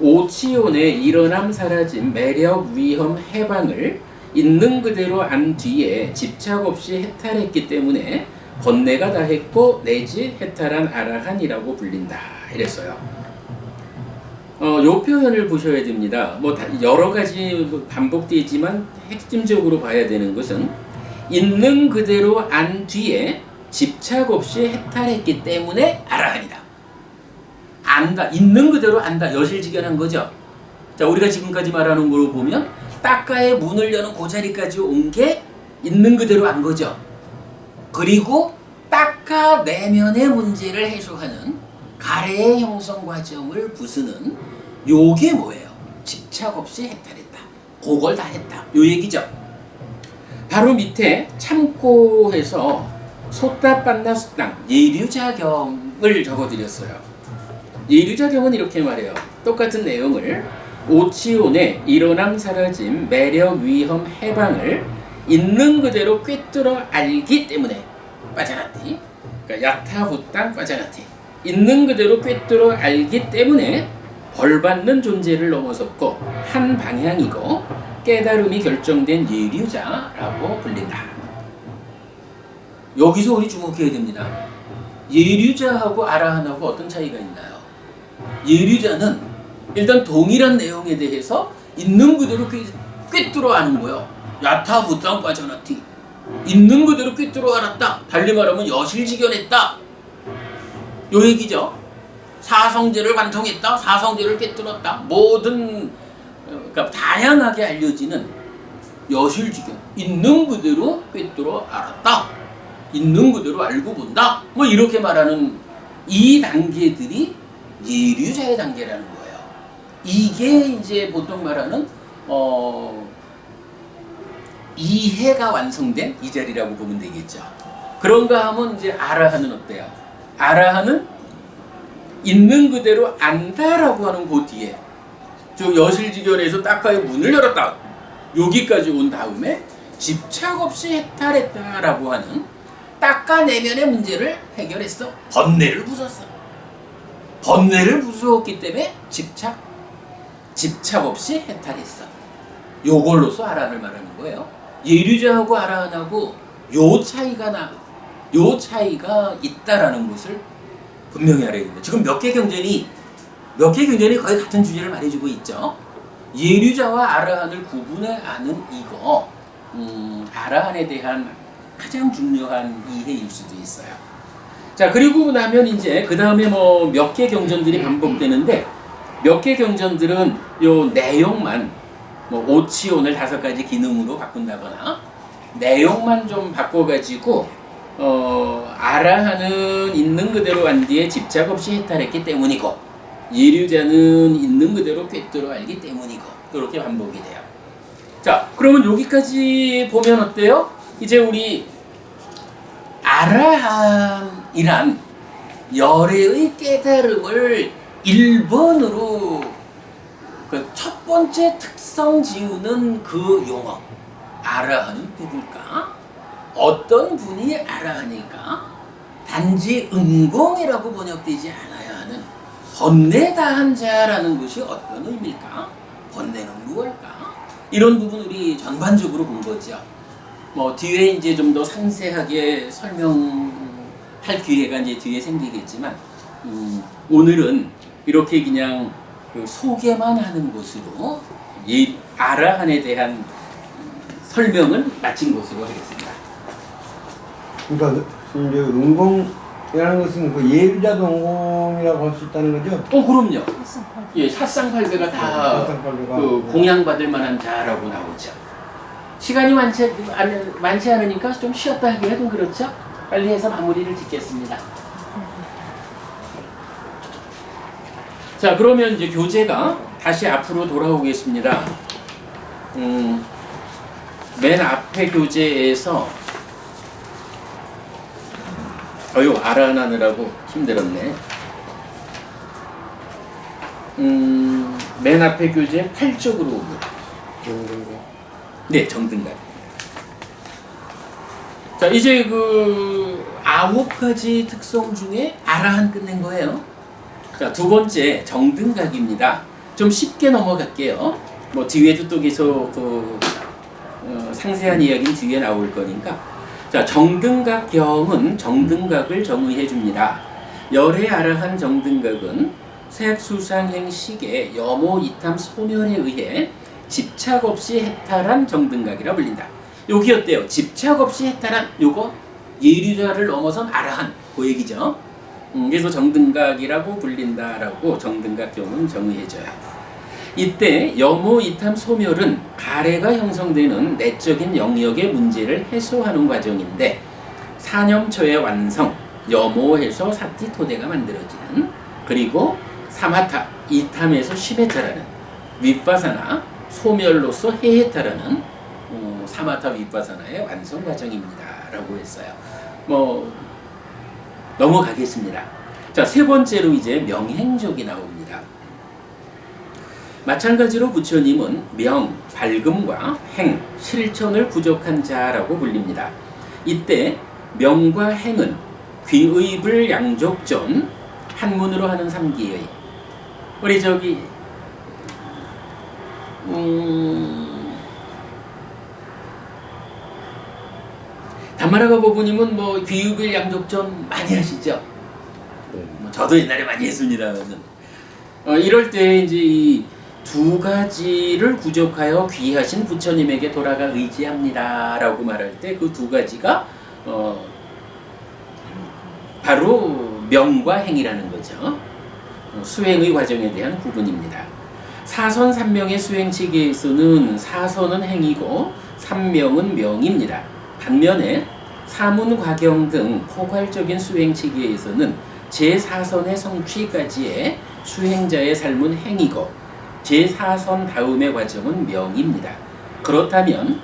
오치온의 일어남 사라짐, 매력, 위험, 해방을 있는 그대로 안 뒤에 집착 없이 해탈했기 때문에 번뇌가 다했고 내지 해탈한 아라한이라고 불린다 이랬어요. 요 표현을 보셔야 됩니다. 뭐 여러 가지 반복되지만 핵심적으로 봐야 되는 것은 있는 그대로 안 뒤에 집착 없이 해탈했기 때문에 아라한이다. 안다, 있는 그대로 안다, 여실직연한 거죠. 자, 우리가 지금까지 말하는 걸로 보면 딱가의 문을 여는 그 자리까지 온 게 있는 그대로 안 거죠. 그리고 딱가 내면의 문제를 해소하는 가래의 형성 과정을 부수는 요게 뭐예요? 집착 없이 해탈했다. 그걸 다 했다. 요 얘기죠. 바로 밑에 참고 해서 소따 빤나 수땅 예류자경을 적어드렸어요. 예류자경은 이렇게 말해요. 똑같은 내용을 오치온의 일어남 사라짐, 매력, 위험, 해방을 있는 그대로 꿰뚫어 알기 때문에 빠자나티, 그러니까 야타후땅 빠자나티, 있는 그대로 꿰뚫어 알기 때문에 벌받는 존재를 넘어섰고 한 방향이고 깨달음이 결정된 예류자라고 불린다. 여기서 우리 주목해야 됩니다. 예류자하고 아라한하고 어떤 차이가 있나요? 예류자는 일단 동일한 내용에 대해서 있는 그대로 꿰뚫어 아는 거예요. 야타후땅 빠자나티, 있는 그대로 꿰뚫어 알았다. 달리 말하면 여실직연했다. 요 얘기죠. 사성제를 관통했다. 사성제를 꿰뚫었다. 모든 그러니까 다양하게 알려지는 여실직연, 있는 그대로 꿰뚫어 알았다. 있는 그대로 알고 본다. 뭐 이렇게 말하는 이 단계들이 예류자의 단계라는 거예요. 이게 이제 보통 말하는 이해가 완성된 이 자리라고 보면 되겠죠. 그런가 하면 이제 아라한은 어때요? 아라한은 있는 그대로 안다라고 하는 그 뒤에 저 여실직연에서 딱가의 문을 열었다. 여기까지 온 다음에 집착 없이 해탈했다라고 하는 딱가 내면의 문제를 해결했어. 번뇌를 부쉈어. 번뇌를 부수었기 때문에 집착 없이 해탈했어. 요걸로서 아라한을 말하는 거예요. 예류자하고 아라한하고 요 차이가 있다라는 것을 분명히 알아야 됩니다. 지금 몇 개 경전이 거의 같은 주제를 말해주고 있죠. 예류자와 아라한을 구분해 아는 이거 아라한에 대한 가장 중요한 이해일 수도 있어요. 자, 그리고 나면 이제 그 다음에 뭐 몇 개 경전들이 반복되는데 몇 개 경전들은 요 내용만 뭐 오치온을 5가지 기능으로 바꾼다거나 내용만 좀 바꿔가지고 아라한은 있는 그대로 안 뒤에 집착 없이 해탈했기 때문이고 예류자는 있는 그대로 꿰뚫어 알기 때문이고 이렇게 반복이 돼요. 자, 그러면 여기까지 보면 어때요? 이제 우리 아라함이란 열애의 깨달음을 1번으로 그 첫 번째 특성 지우는 그 용어 아라함은 누굴까? 어떤 분이 아라함일까? 단지 은공이라고 번역되지 않아야 하는 번뇌다한 자라는 것이 어떤 의미일까? 번뇌는 무엇일까? 이런 부분 우리 전반적으로 본 거죠. 뭐 뒤에 이제 좀 더 상세하게 설명할 기회가 이제 뒤에 생기겠지만 오늘은 이렇게 그냥 그 소개만 하는 것으로 이 아라한에 대한 설명을 마친 것으로 하겠습니다. 그러니까 이제 은공이라는 것은 그 예비자도 은공이라고 할 수 있다는 거죠? 그럼요. 일상팔. 예, 사쌍팔배가 다 사쌍팔배가. 그 공양받을 만한 자라고 나오죠. 시간이 많지 않으니까 좀 쉬었다 하기가 좀 그렇죠? 빨리 해서 마무리를 짓겠습니다. 자, 그러면 이제 교재가 다시 앞으로 돌아오겠습니다. 맨 앞에 교재에서 알아나느라고 힘들었네. 맨 앞에 교재 8쪽으로 옵니다. 네, 정등각. 자, 이제 그 9가지 특성 중에 아라한 끝낸 거예요. 자, 두 번째 정등각입니다. 좀 쉽게 넘어갈게요. 뭐 뒤에도 또 계속 상세한 이야기는 뒤에 나올 거니까. 자, 정등각경은 정등각을 정의해 줍니다. 열의 아라한 정등각은 색수상행식의 여모 이탐 소멸에 의해 집착 없이 해탈한 정등각이라 불린다. 여기 어때요? 집착 없이 해탈한 요거 예류자를 넘어선 아라한 그 얘기죠. 그래서 정등각이라고 불린다라고 정등각경은 정의해줘요. 이때 여모 이탐 소멸은 가래가 형성되는 내적인 영역의 문제를 해소하는 과정인데 사념초의 완성, 여모에서 사티토대가 만들어지는, 그리고 사마타, 이탐에서 시베타라는, 윗바사나, 소멸로서 해해타라는 사마타 윗바사나의 완성 과정입니다 라고 했어요. 뭐 넘어가겠습니다. 자, 세 번째로 이제 명행족이 나옵니다. 마찬가지로 부처님은 명, 밝음과 행, 실천을 부족한 자라고 불립니다. 이때 명과 행은 귀의불 양족전, 한문으로 하는 삼기의, 우리 저기 단마라가 보부님은 뭐 귀의불 양족전 많이 하시죠? 뭐 저도 옛날에 많이 했습니다는. 이럴 때 이제 이 두 가지를 구족하여 귀하신 부처님에게 돌아가 의지합니다라고 말할 때 그 두 가지가 바로 명과 행이라는 거죠. 수행의 과정에 대한 부분입니다. 사선 삼명의 수행 체계에서는 사선은 행이고 삼명은 명입니다. 반면에 사문 과경 등 포괄적인 수행 체계에서는 제4선의 성취까지의 수행자의 삶은 행이고 제4선 다음의 과정은 명입니다. 그렇다면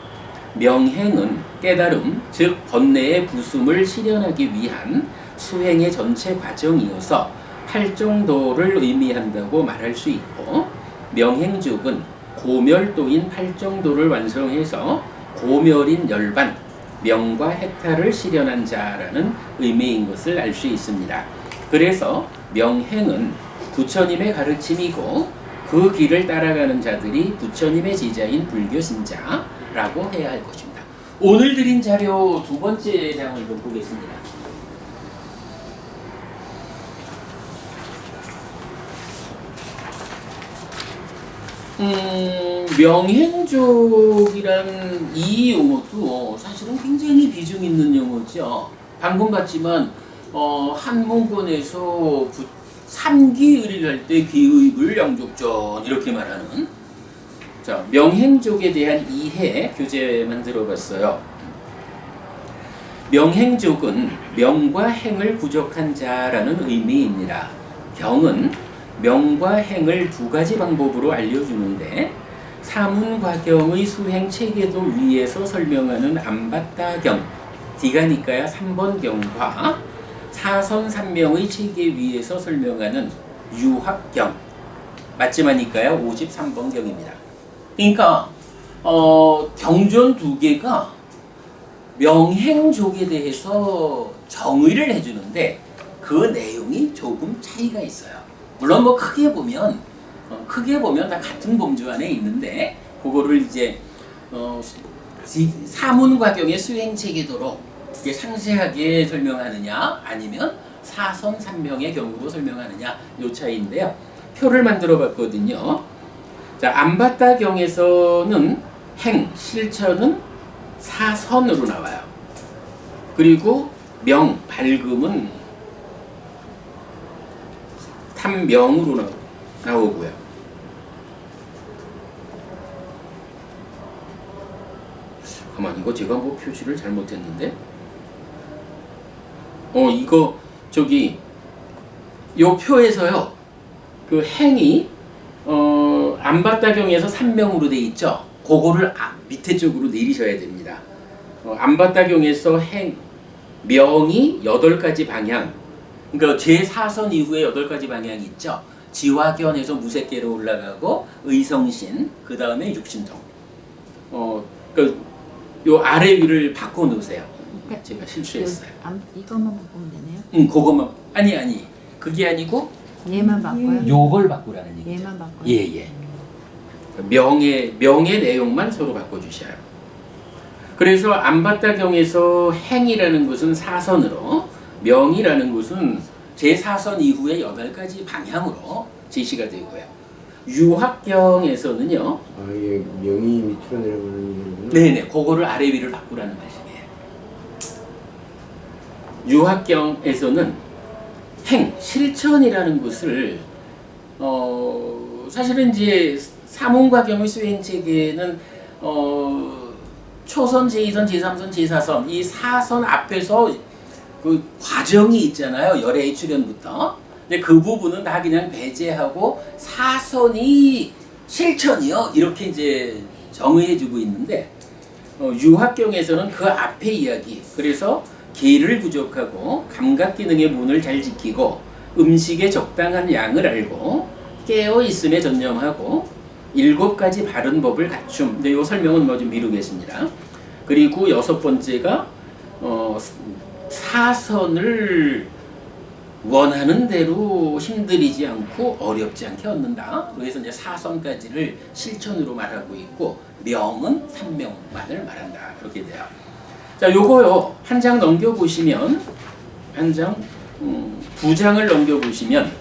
명행은 깨달음, 즉 번뇌의 부숨을 실현하기 위한 수행의 전체 과정이어서 팔정도를 의미한다고 말할 수 있고, 명행족은 고멸도인 팔정도를 완성해서 고멸인 열반, 명과 해탈을 실현한 자라는 의미인 것을 알 수 있습니다. 그래서 명행은 부처님의 가르침이고 그 길을 따라가는 자들이 부처님의 제자인 불교 신자라고 해야 할 것입니다. 오늘 드린 자료 두 번째 장을 좀 보겠습니다. 명행족이란 이 용어도 사실은 굉장히 비중 있는 용어죠. 방금 봤지만 한 문건에서 삼기의를 할 때 귀의불 양족전 이렇게 말하는, 자, 명행족에 대한 이해 교재만 들어봤어요. 명행족은 명과 행을 부족한 자라는 의미입니다. 경은 명과 행을 두 가지 방법으로 알려주는데 사문과경의 수행 체계도 위에서 설명하는 안바다경 디가니까야 3번 경과 사선삼명의 체계 위에서 설명하는 유학경 맞지마니까야 53번 경입니다. 그러니까 경전 두 개가 명행족에 대해서 정의를 해주는데 그 내용이 조금 차이가 있어요. 물론 뭐 크게 보면 다 같은 범주 안에 있는데 그거를 이제 사문과경의 수행 체계도로 상세하게 설명하느냐 아니면 사선삼명의 경우로 설명하느냐 요 차이인데요. 표를 만들어 봤거든요. 자, 안바다경에서는 행, 실천은 사선으로 나와요. 그리고 명, 밝음은 삼명으로 나오고요. 가만, 이거 제가 뭐 표시를 잘못했는데? 이거 저기 요 표에서요. 그 행이 안바다경에서 3명으로 돼 있죠. 그거를 밑에 쪽으로 내리셔야 됩니다. 안바다경에서 행, 명이 8가지 방향. 그러니까 제4선 이후에 8가지 방향이 있죠. 지화견에서 무색계로 올라가고 의성신, 그 다음에 육신통. 그러니까 요 아래 위를 바꿔 놓으세요. 제가 실수했어요. 이것만 바꾸면 되네요? 그것만. 아니. 그게 아니고 얘만 바꿔요? 요걸 바꾸라는 얘기죠. 얘만 바꿔요? 예. 명의 내용만 서로 바꿔주셔요. 그래서 안바다경에서 행이라는 것은 사선으로, 명이라는 것은 제4선 이후에 8가지 방향으로 제시가 되고요. 유학경에서는요. 이게 명이 밑으로 내려가는 네네, 그거를 아래 위를 바꾸라는 말씀이에요. 유학경에서는 행, 실천이라는 것을 사실은 이제 사문과경의 수행 체계는 초선, 제2선, 제3선, 제4선 이 4선 앞에서 그 과정이 있잖아요. 열애의 출현부터. 근데 그 부분은 다 그냥 배제하고 4선이 실천이요. 이렇게 이제 정의해주고 있는데 유학경에서는 그 앞에 이야기. 그래서 기를 부족하고 감각 기능의 문을 잘 지키고 음식의 적당한 양을 알고 깨어 있음에 전념하고 7가지 바른 법을 갖춤. 근데 이 설명은 뭐 좀 미루겠습니다. 그리고 6번째가 사선을 원하는 대로 힘들이지 않고 어렵지 않게 얻는다. 그래서 이제 사선까지를 실천으로 말하고 있고 명은 3명만을 말한다. 그렇게 돼요. 자, 요거요. 한 장 넘겨보시면 두 장을 넘겨보시면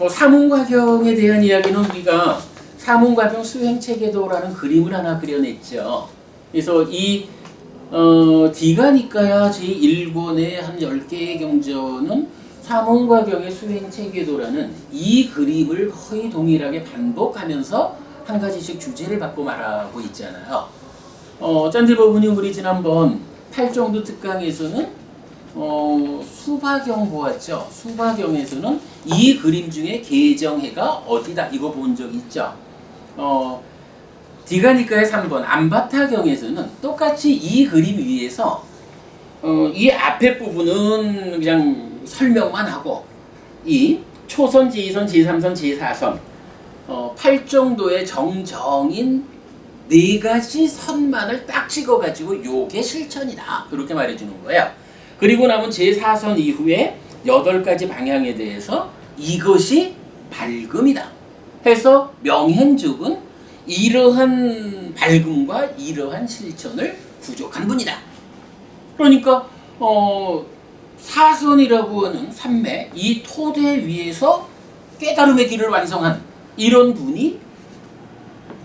사문과경에 대한 이야기는 우리가 사문과경 수행체계도라는 그림을 하나 그려냈죠. 그래서 이 디가니까야 제1권의 한 10개의 경전은 사문과경의 수행체계도라는 이 그림을 거의 동일하게 반복하면서 한 가지씩 주제를 받고 말하고 있잖아요. 짠디버분이 우리 지난번 8정도 특강에서는 수바경 보았죠. 수바경에서는 이 그림 중에 계정해가 어디다 이거 본 적 있죠. 디가니까의 3번 안바타경에서는 똑같이 이 그림 위에서 이 앞에 부분은 그냥 설명만 하고 이 초선, 제2선, 제3선, 제4선 8정도의 정정인 4가지 선만을 딱 찍어가지고 요게 실천이다. 그렇게 말해주는 거예요. 그리고 남은 제4선 이후에 8가지 방향에 대해서 이것이 밝음이다 해서 명행족은 이러한 밝음과 이러한 실천을 부족한 분이다. 그러니까 사선이라고 하는 삼매 이 토대 위에서 깨달음의 길을 완성한 이런 분이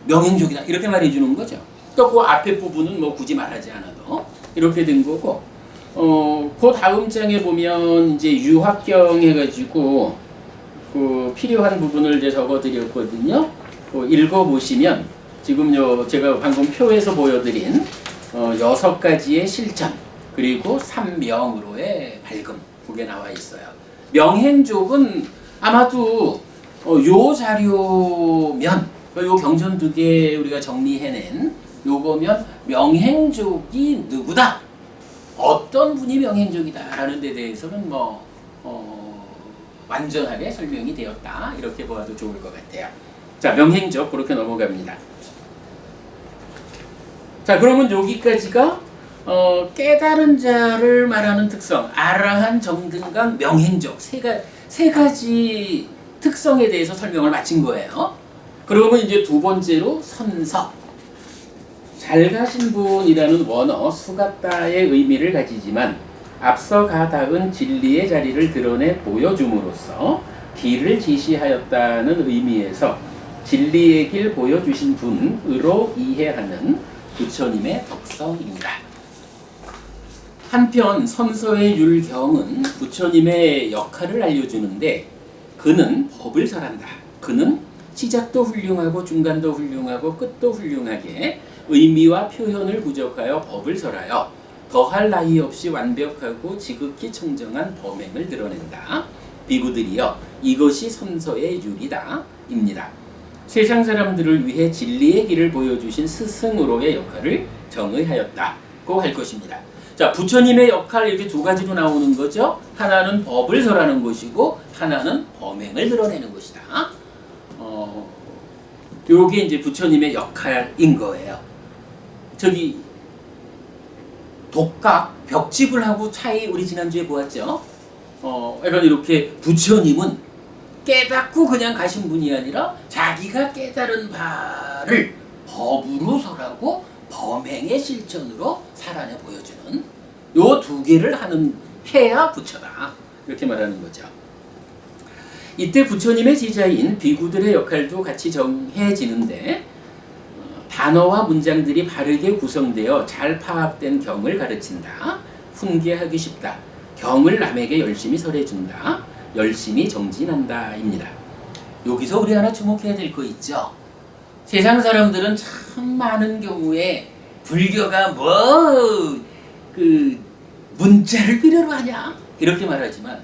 명행족이다. 이렇게 말해주는 거죠. 또 그 앞에 부분은 뭐 굳이 말하지 않아도 이렇게 된 거고 그 다음 장에 보면 이제 유학경 해가지고 그 필요한 부분을 이제 적어드렸거든요. 읽어보시면 지금 제가 방금 표에서 보여드린 6가지의 실천 그리고 3명으로의 밝음 그게 나와 있어요. 명행족은 아마도 요 자료면 요 경전두개 우리가 정리해낸 요거면 명행족이 누구다, 어떤 분이 명행족이다라는 데 대해서는 완전하게 설명이 되었다, 이렇게 보아도 좋을 것 같아요. 자, 명행족 그렇게 넘어갑니다. 자, 그러면 여기까지가 깨달은 자를 말하는 특성, 아라한, 정등강, 명행족 세 가지 특성에 대해서 설명을 마친 거예요. 그러면 이제 두 번째로 선서. 잘 가신 분이라는 원어 수갔다의 의미를 가지지만 앞서 가다은 진리의 자리를 드러내 보여줌으로써 길을 지시하였다는 의미에서 진리의 길 보여주신 분으로 이해하는 부처님의 덕성입니다. 한편 선서의 율경은 부처님의 역할을 알려주는데 그는 법을 설한다. 그는 시작도 훌륭하고 중간도 훌륭하고 끝도 훌륭하게 의미와 표현을 부족하여 법을 설하여 더할 나위 없이 완벽하고 지극히 청정한 범행을 드러낸다. 비구들이여 이것이 선서의 율이다 입니다. 세상 사람들을 위해 진리의 길을 보여주신 스승으로의 역할을 정의하였다고 할 것입니다. 자, 부처님의 역할 이렇게 두 가지로 나오는 거죠. 하나는 법을 설하는 것이고 하나는 범행을 드러내는 것이다. 요게 이제 부처님의 역할인 거예요. 저기 독각, 벽집을 하고 차이 우리 지난주에 보았죠. 약간 이렇게 부처님은 깨닫고 그냥 가신 분이 아니라 자기가 깨달은 바를 법으로 설하고 범행의 실천으로 살아내 보여주는 요 두 개를 해야 부처다, 이렇게 말하는 거죠. 이때 부처님의 제자인 비구들의 역할도 같이 정해지는데 단어와 문장들이 바르게 구성되어 잘 파악된 경을 가르친다. 훈계하기 쉽다. 경을 남에게 열심히 설해준다. 열심히 정진한다 입니다. 여기서 우리 하나 주목해야 될 거 있죠. 세상 사람들은 참 많은 경우에 불교가 문자를 필요로 하냐 이렇게 말하지만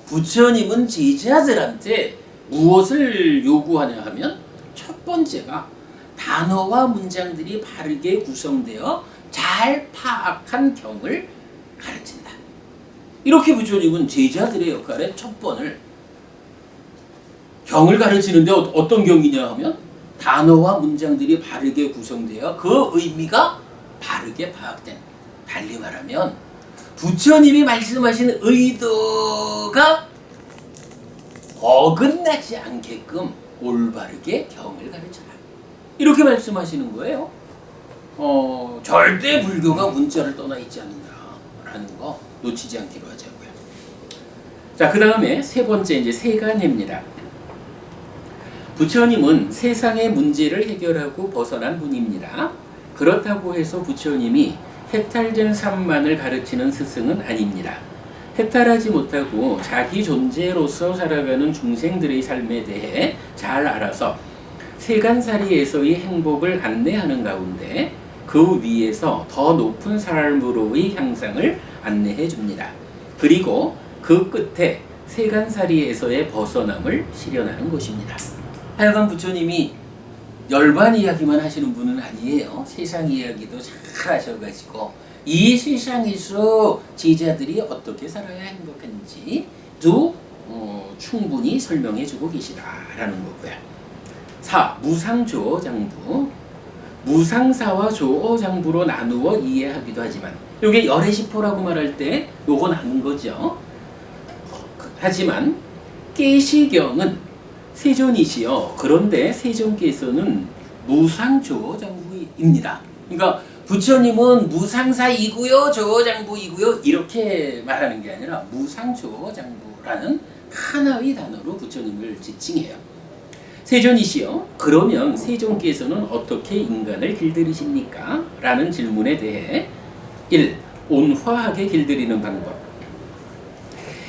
부처님은 제자들한테 무엇을 요구하냐 하면 첫 번째가 단어와 문장들이 바르게 구성되어 잘 파악한 경을 가르친다. 이렇게 부처님은 제자들의 역할에 첫 번을 경을 가르치는데 어떤 경이냐 하면 단어와 문장들이 바르게 구성되어 그 의미가 바르게 파악된, 달리 말하면 부처님이 말씀하신 의도가 어긋나지 않게끔 올바르게 경을 가르쳐라, 이렇게 말씀하시는 거예요. 절대 불교가 문자를 떠나 있지 않는다라는 거 놓치지 않기로 하자고요. 자, 그 다음에 세 번째 이제 세간해입니다. 부처님은 세상의 문제를 해결하고 벗어난 분입니다. 그렇다고 해서 부처님이 해탈된 삶만을 가르치는 스승은 아닙니다. 해탈하지 못하고 자기 존재로서 살아가는 중생들의 삶에 대해 잘 알아서 세간살이에서의 행복을 안내하는 가운데 그 위에서 더 높은 삶으로의 향상을 안내해 줍니다. 그리고 그 끝에 세간살이에서의 벗어남을 실현하는 것입니다. 하여간 부처님이 열반 이야기만 하시는 분은 아니에요. 세상 이야기도 잘 하셔가지고 이 세상에서 제자들이 어떻게 살아야 행복한지도 충분히 설명해주고 계시다라는 거고요. 4. 무상조어장부. 무상사와 조어장부로 나누어 이해하기도 하지만 이게 열애시포라고 말할 때 요거 나눈 거죠. 하지만 깨시경은 세존이시여, 그런데 세존께서는 무상조어장부입니다. 그러니까 부처님은 무상사이고요 조어장부이고요 이렇게 말하는 게 아니라 무상조어장부라는 하나의 단어로 부처님을 지칭해요. 세존이시여, 그러면 세존께서는 어떻게 인간을 길들이십니까? 라는 질문에 대해 1. 온화하게 길들이는 방법.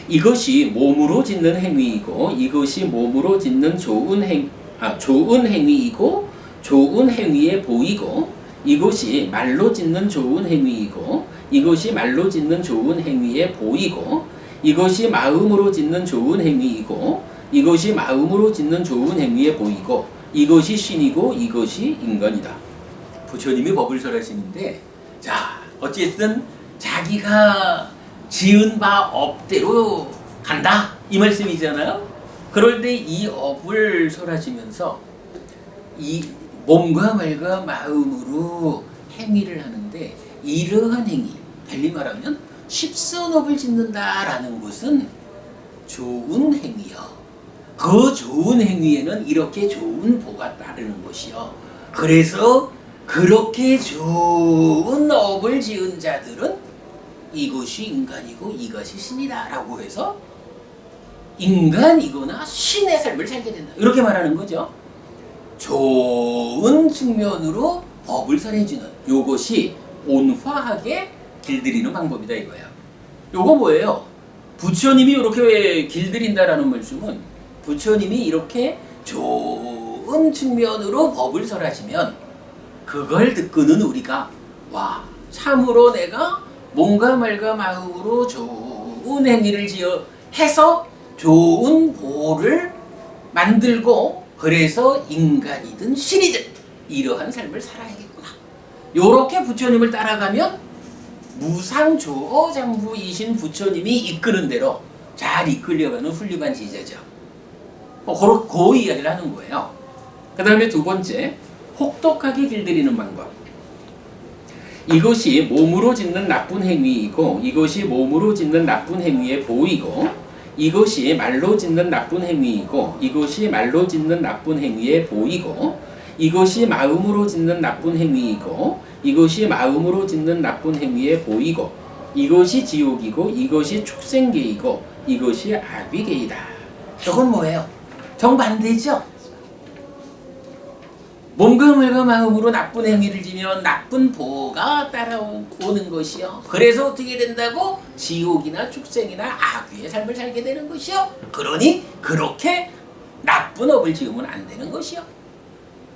이것이 몸으로 짓는 행위이고 이것이 몸으로 짓는 좋은 행위이고 좋은 행위에 보이고 이것이 말로 짓는 좋은 행위이고 이것이 말로 짓는 좋은 행위에 보이고 이것이 마음으로 짓는 좋은 행위이고 이것이 마음으로 짓는 좋은 행위에 보이고 이것이 신이고 이것이 인간이다. 부처님이 법을 설하시는데 자 어쨌든 자기가 지은 바 업대로 간다 이 말씀이잖아요. 그럴 때 이 업을 설하시면서 이 몸과 말과 마음으로 행위를 하는데 이러한 행위 달리 말하면 십선업을 짓는다라는 것은 좋은 행위요. 그 좋은 행위에는 이렇게 좋은 보가 따르는 것이요. 그래서 그렇게 좋은 업을 지은 자들은 이것이 인간이고 이것이 신이다 라고 해서 인간이거나 신의 삶을 살게 된다 이렇게 말하는 거죠. 좋은 측면으로 법을 설해주는 요것이 온화하게 길들이는 방법이다 이거야. 요거 뭐예요? 부처님이 이렇게 길들인다라는 말씀은 부처님이 이렇게 좋은 측면으로 법을 설하시면 그걸 듣고는 우리가 와 참으로 내가 몸과 말과 마음으로 좋은 행위를 지어 해서 좋은 보를 만들고 그래서 인간이든 신이든 이러한 삶을 살아야겠구나. 요렇게 부처님을 따라가면 무상조어장부이신 부처님이 이끄는 대로 잘 이끌려가는 훌륭한 제자죠. 그 이야기를 하는 거예요. 그 다음에 두 번째, 혹독하게 길들이는 방법. 이것이 몸으로 짓는 나쁜 행위이고 이것이 몸으로 짓는 나쁜 행위에 보이고 이것이 말로 짓는 나쁜 행위이고 이것이 말로 짓는 나쁜 행위에 보이고 이것이 마음으로 짓는 나쁜 행위이고 이것이 마음으로 짓는 나쁜 행위에 보이고 이것이 지옥이고 이것이 축생계이고 이것이 아귀계이다. 저건 뭐예요? 정반대죠? 몸과 말과 마음으로 나쁜 행위를 지면 나쁜 보가 따라오는 것이요. 그래서 어떻게 된다고? 지옥이나 축생이나 악귀의 삶을 살게 되는 것이요. 그러니 그렇게 나쁜 업을 지으면 안 되는 것이요.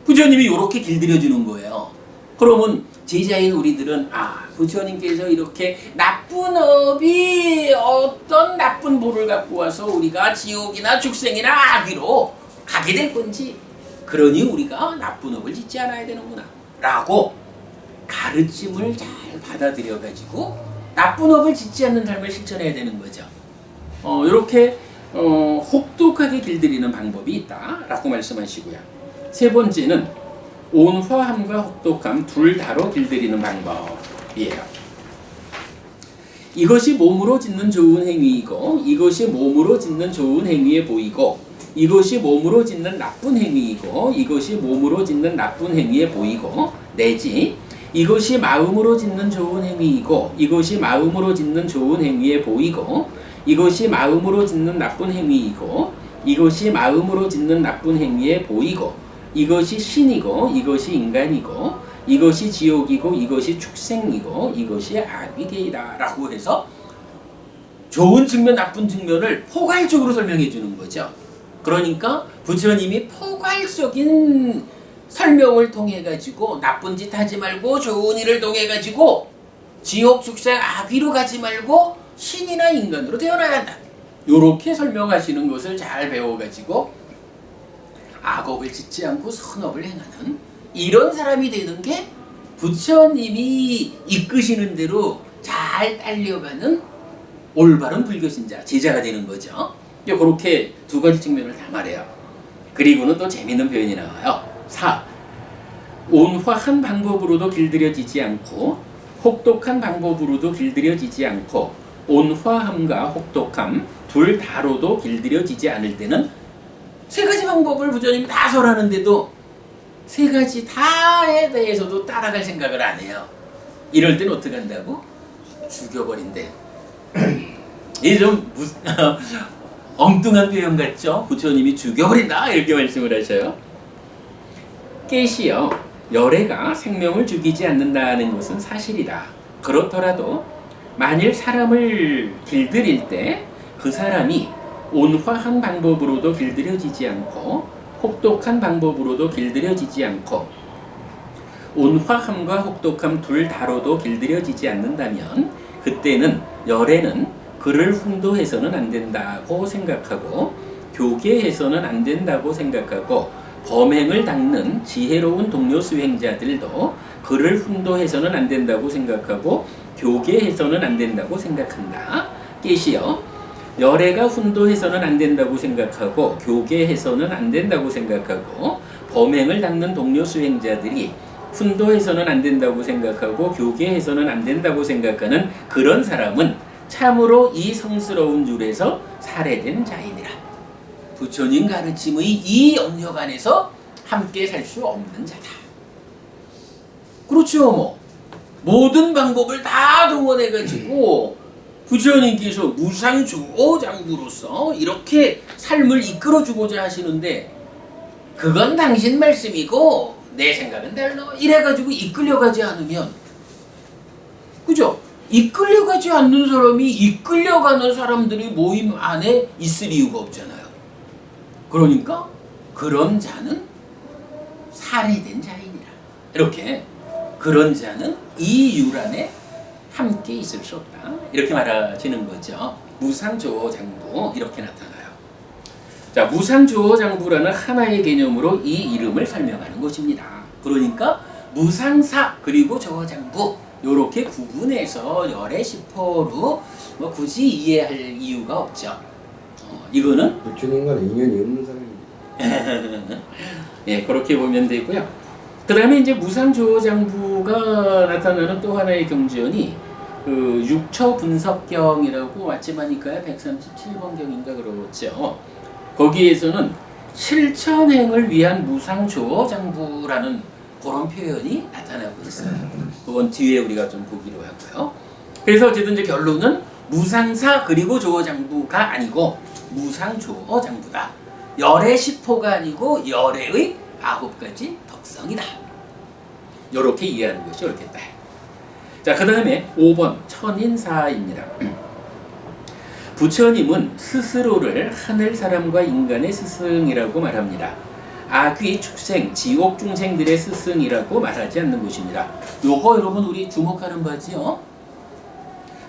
부처님이 이렇게 길들여주는 거예요. 그러면 제자인 우리들은 부처님께서 이렇게 나쁜 업이 어떤 나쁜 보를 갖고 와서 우리가 지옥이나 축생이나 악귀로 가게 될 건지 그러니 우리가 나쁜 업을 짓지 않아야 되는구나 라고 가르침을 잘 받아들여 가지고 나쁜 업을 짓지 않는 삶을 실천해야 되는 거죠. 이렇게 혹독하게 길들이는 방법이 있다 라고 말씀하시고요. 세 번째는 온화함과 혹독함 둘 다로 길들이는 방법이에요. 이것이 몸으로 짓는 좋은 행위이고 이것이 몸으로 짓는 좋은 행위에 보이고 이것이 몸으로 짓는 나쁜 행위이고 이것이 몸으로 짓는 나쁜 행위에 보이고 내지 이것이 마음으로 짓는 좋은 행위이고 이것이 마음으로 짓는 좋은 행위에 보이고 이것이 마음으로 짓는 나쁜 행위이고 이것이 마음으로 짓는 나쁜 행위에 보이고 이것이 신이고 이것이 인간이고 이것이 지옥이고 이것이 축생이고 이것이 아귀계이다 라고 해서 좋은 측면 나쁜 측면을 포괄적으로 설명해 주는 거죠. 그러니까 부처님이 포괄적인 설명을 통해 가지고 나쁜 짓 하지 말고 좋은 일을 통해 가지고 지옥 축생 악귀로 가지 말고 신이나 인간으로 태어나야 한다. 요렇게 설명하시는 것을 잘 배워 가지고 악업을 짓지 않고 선업을 행하는 이런 사람이 되는 게 부처님이 이끄시는 대로 잘 딸려가는 올바른 불교신자, 제자가 되는 거죠. 그렇게 두 가지 측면을 다 말해요. 그리고는 또 재밌는 표현이 나와요. 4. 온화한 방법으로도 길들여지지 않고 혹독한 방법으로도 길들여지지 않고 온화함과 혹독함 둘 다로도 길들여지지 않을 때는 세 가지 방법을 부처님이 다 설하는데도 세 가지 다에 대해서도 따라갈 생각을 안 해요. 이럴 때는 어떻게 한다고? 죽여버린대. 이게 좀 엉뚱한 표현 같죠? 부처님이 죽여버린다 이렇게 말씀을 하셔요. 깨시여 열애가 생명을 죽이지 않는다는 것은 사실이다. 그렇더라도 만일 사람을 길들일 때 그 사람이 온화한 방법으로도 길들여지지 않고 혹독한 방법으로도 길들여지지 않고 온화함과 혹독함 둘 다로도 길들여지지 않는다면 그때는 열애는 그를 훈도해서는 안 된다고 생각하고 교계해서는 안 된다고 생각하고 범행을 닦는 지혜로운 동료 수행자들도 그를 훈도해서는 안 된다고 생각하고 교계해서는 안 된다고 생각한다. 깨시요. 열애가 훈도해서는 안 된다고 생각하고 교계해서는 안 된다고 생각하고 범행을 닦는 동료 수행자들이 훈도해서는 안 된다고 생각하고 교계해서는 안 된다고 생각하는 그런 사람은 참으로 이 성스러운 율에서 살해된 자이니라. 부처님 가르침의 이 영역 안에서 함께 살 수 없는 자다. 그렇죠. 뭐 모든 방법을 다 동원해가지고 부처님께서 무상주오장부로서 이렇게 삶을 이끌어주고자 하시는데 그건 당신 말씀이고 내 생각은 달라 이래가지고 이끌려가지 않으면, 그죠? 이끌려가지 않는 사람이 이끌려가는 사람들이 모임 안에 있을 이유가 없잖아요. 그러니까 그런 자는 살해된 자이니라. 이렇게 그런 자는 이 율 안에 함께 있을 수 없다. 이렇게 말하시는 거죠. 무상조호장부 이렇게 나타나요. 자, 무상조호장부라는 하나의 개념으로 이 이름을 설명하는 것입니다. 그러니까 무상사 그리고 조호장부 이렇게 구분해서 열의 시포로 뭐 굳이 이해할 이유가 없죠. 이거는 부처님과는 인연이 없는 사람입니다. 예, 그렇게 보면 되고요. 그 다음에 이제 무상조호장부가 나타나는 또 하나의 경전이 그 육처분석경이라고 맞지마니까요 137번 경인가 그러죠. 거기에서는 실천행을 위한 무상조호장부라는 그런 표현이 나타나고 있어요. 그건 뒤에 우리가 좀 보기로 하고요. 그래서 어쨌든 이제 결론은 무상사 그리고 조호장부가 아니고 무상조호장부다. 열의 10호가 아니고 열의 9가지 덕성이다. 이렇게 이해하는 것이 옳겠다. 자, 그 다음에 5번 천인사입니다. 부처님은 스스로를 하늘 사람과 인간의 스승이라고 말합니다. 아귀, 축생, 지옥 중생들의 스승이라고 말하지 않는 것입니다. 요거 여러분 우리 주목하는 바지요.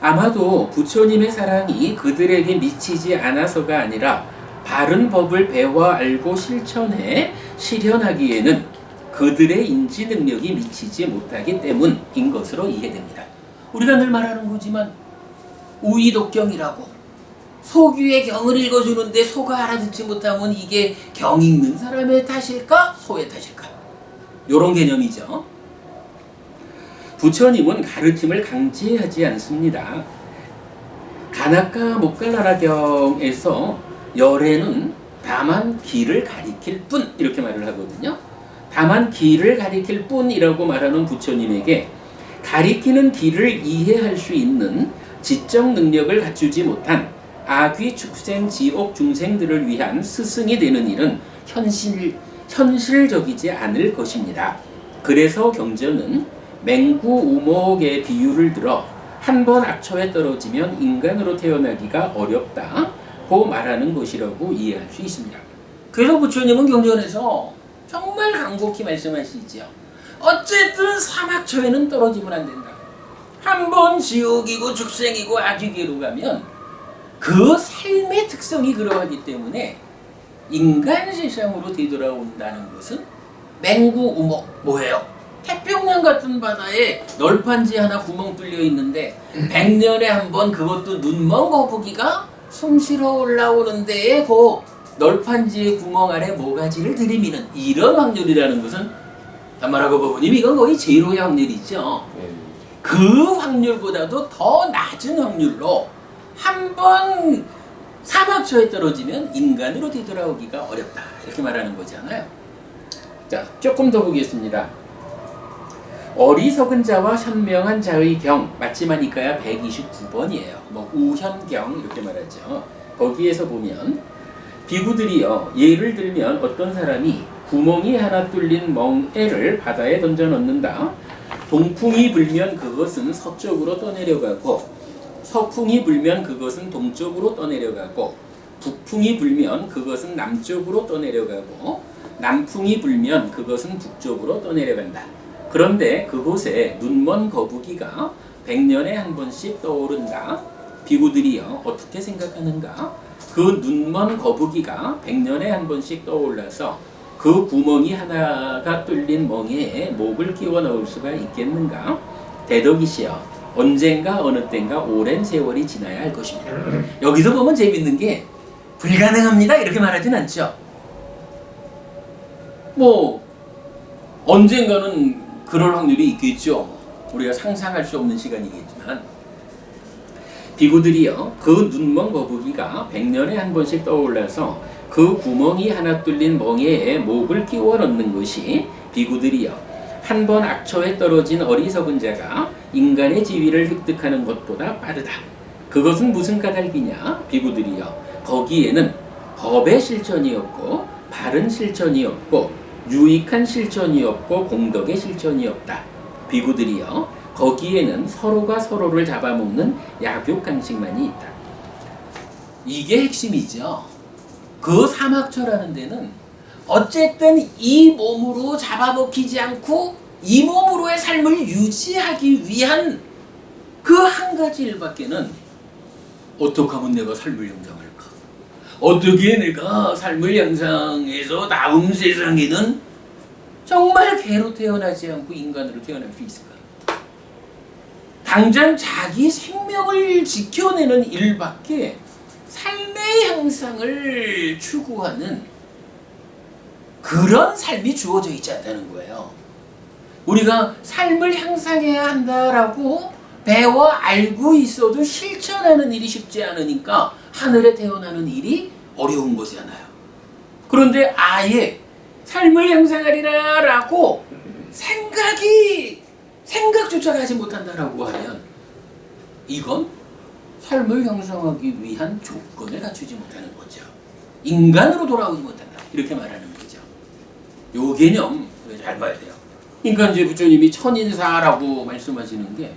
아마도 부처님의 사랑이 그들에게 미치지 않아서가 아니라 바른 법을 배워 알고 실천해 실현하기에는 그들의 인지 능력이 미치지 못하기 때문인 것으로 이해됩니다. 우리가 늘 말하는 거지만 우이독경이라고 소규의 경을 읽어주는데 소가 알아듣지 못하면 이게 경 읽는 사람의 탓일까? 소의 탓일까? 이런 개념이죠. 부처님은 가르침을 강제하지 않습니다. 가나카 모갈라라경에서 열애는 다만 길을 가리킬 뿐 이렇게 말을 하거든요. 다만 길을 가리킬 뿐이라고 말하는 부처님에게 가리키는 길을 이해할 수 있는 지적 능력을 갖추지 못한 아귀, 축생, 지옥 중생들을 위한 스승이 되는 일은 현실적이지 않을 것입니다. 그래서 경전은 맹구 우목의 비유를 들어 한 번 악처에 떨어지면 인간으로 태어나기가 어렵다고 말하는 것이라고 이해할 수 있습니다. 그래서 부처님은 경전에서 정말 간곡히 말씀하시죠. 어쨌든 사막처에는 떨어지면 안 된다. 한 번 지옥이고 축생이고 아귀계로 가면 그 삶의 특성이 그러하기 때문에 인간 세상으로 되돌아온다는 것은 맹구우목 뭐예요? 태평양 같은 바다에 널판지 하나 구멍 뚫려 있는데 100년에 한 번 그것도 눈먼 거북이가 숨 쉬러 올라오는 데에 그 널판지의 구멍 아래 모가지를 들이미는 이런 확률이라는 것은 단말하고 보니 이건 거의 제로의 확률이죠. 그 확률보다도 더 낮은 확률로 한 번 사막처에 떨어지면 인간으로 되돌아오기가 어렵다 이렇게 말하는 거잖아요. 자, 조금 더 보겠습니다. 어리석은 자와 현명한 자의 경 맞지마니까야 129번이에요. 뭐 우현경 이렇게 말하죠. 거기에서 보면 비구들이요, 예를 들면 어떤 사람이 구멍이 하나 뚫린 멍에를 바다에 던져 넣는다. 동풍이 불면 그것은 서쪽으로 떠내려가고 서풍이 불면 그것은 동쪽으로 떠내려가고 북풍이 불면 그것은 남쪽으로 떠내려가고 남풍이 불면 그것은 북쪽으로 떠내려간다. 그런데 그곳에 눈먼 거북이가 100년에 한 번씩 떠오른다. 비구들이요 어떻게 생각하는가? 그 눈먼 거북이가 100년에 한 번씩 떠올라서 그 구멍이 하나가 뚫린 멍에에 목을 끼워 넣을 수가 있겠는가? 대덕이시여 언젠가 어느 땐가 오랜 세월이 지나야 할 것입니다. 여기서 보면 재밌는 게 불가능합니다 이렇게 말하진 않죠. 뭐 언젠가는 그럴 확률이 있겠죠. 우리가 상상할 수 없는 시간이겠지만 비구들이요 그 눈먼 거북이가 100년에 한 번씩 떠올라서 그 구멍이 하나 뚫린 멍에에 목을 끼워 넣는 것이 비구들이요 한 번 악초에 떨어진 어리석은 자가 인간의 지위를 획득하는 것보다 빠르다. 그것은 무슨 까닭이냐? 비구들이여 거기에는 법의 실천이 없고 바른 실천이 없고 유익한 실천이 없고 공덕의 실천이 없다. 비구들이여 거기에는 서로가 서로를 잡아먹는 약육강식만이 있다. 이게 핵심이죠. 그 사막처라는 데는 어쨌든 이 몸으로 잡아먹히지 않고 이 몸으로의 삶을 유지하기 위한 그 한 가지 일밖에는 어떻게 하면 내가 삶을 형성할까? 어떻게 내가 삶을 형성해서 다음 세상에는 정말 개로 태어나지 않고 인간으로 태어날 수 있을까? 당장 자기 생명을 지켜내는 일밖에 삶의 형상을 추구하는 그런 삶이 주어져 있지 않다는 거예요. 우리가 삶을 향상해야 한다라고 배워 알고 있어도 실천하는 일이 쉽지 않으니까 하늘에 태어나는 일이 어려운 것이잖아요. 그런데 아예 삶을 향상하리라 라고 생각조차 하지 못한다라고 하면 이건 삶을 형성하기 위한 조건을 갖추지 못하는 거죠. 인간으로 돌아오지 못한다. 이렇게 말하는 거죠. 요 개념 잘 봐야 돼요. 그러니까 이제 부처님이 천인사라고 말씀하시는 게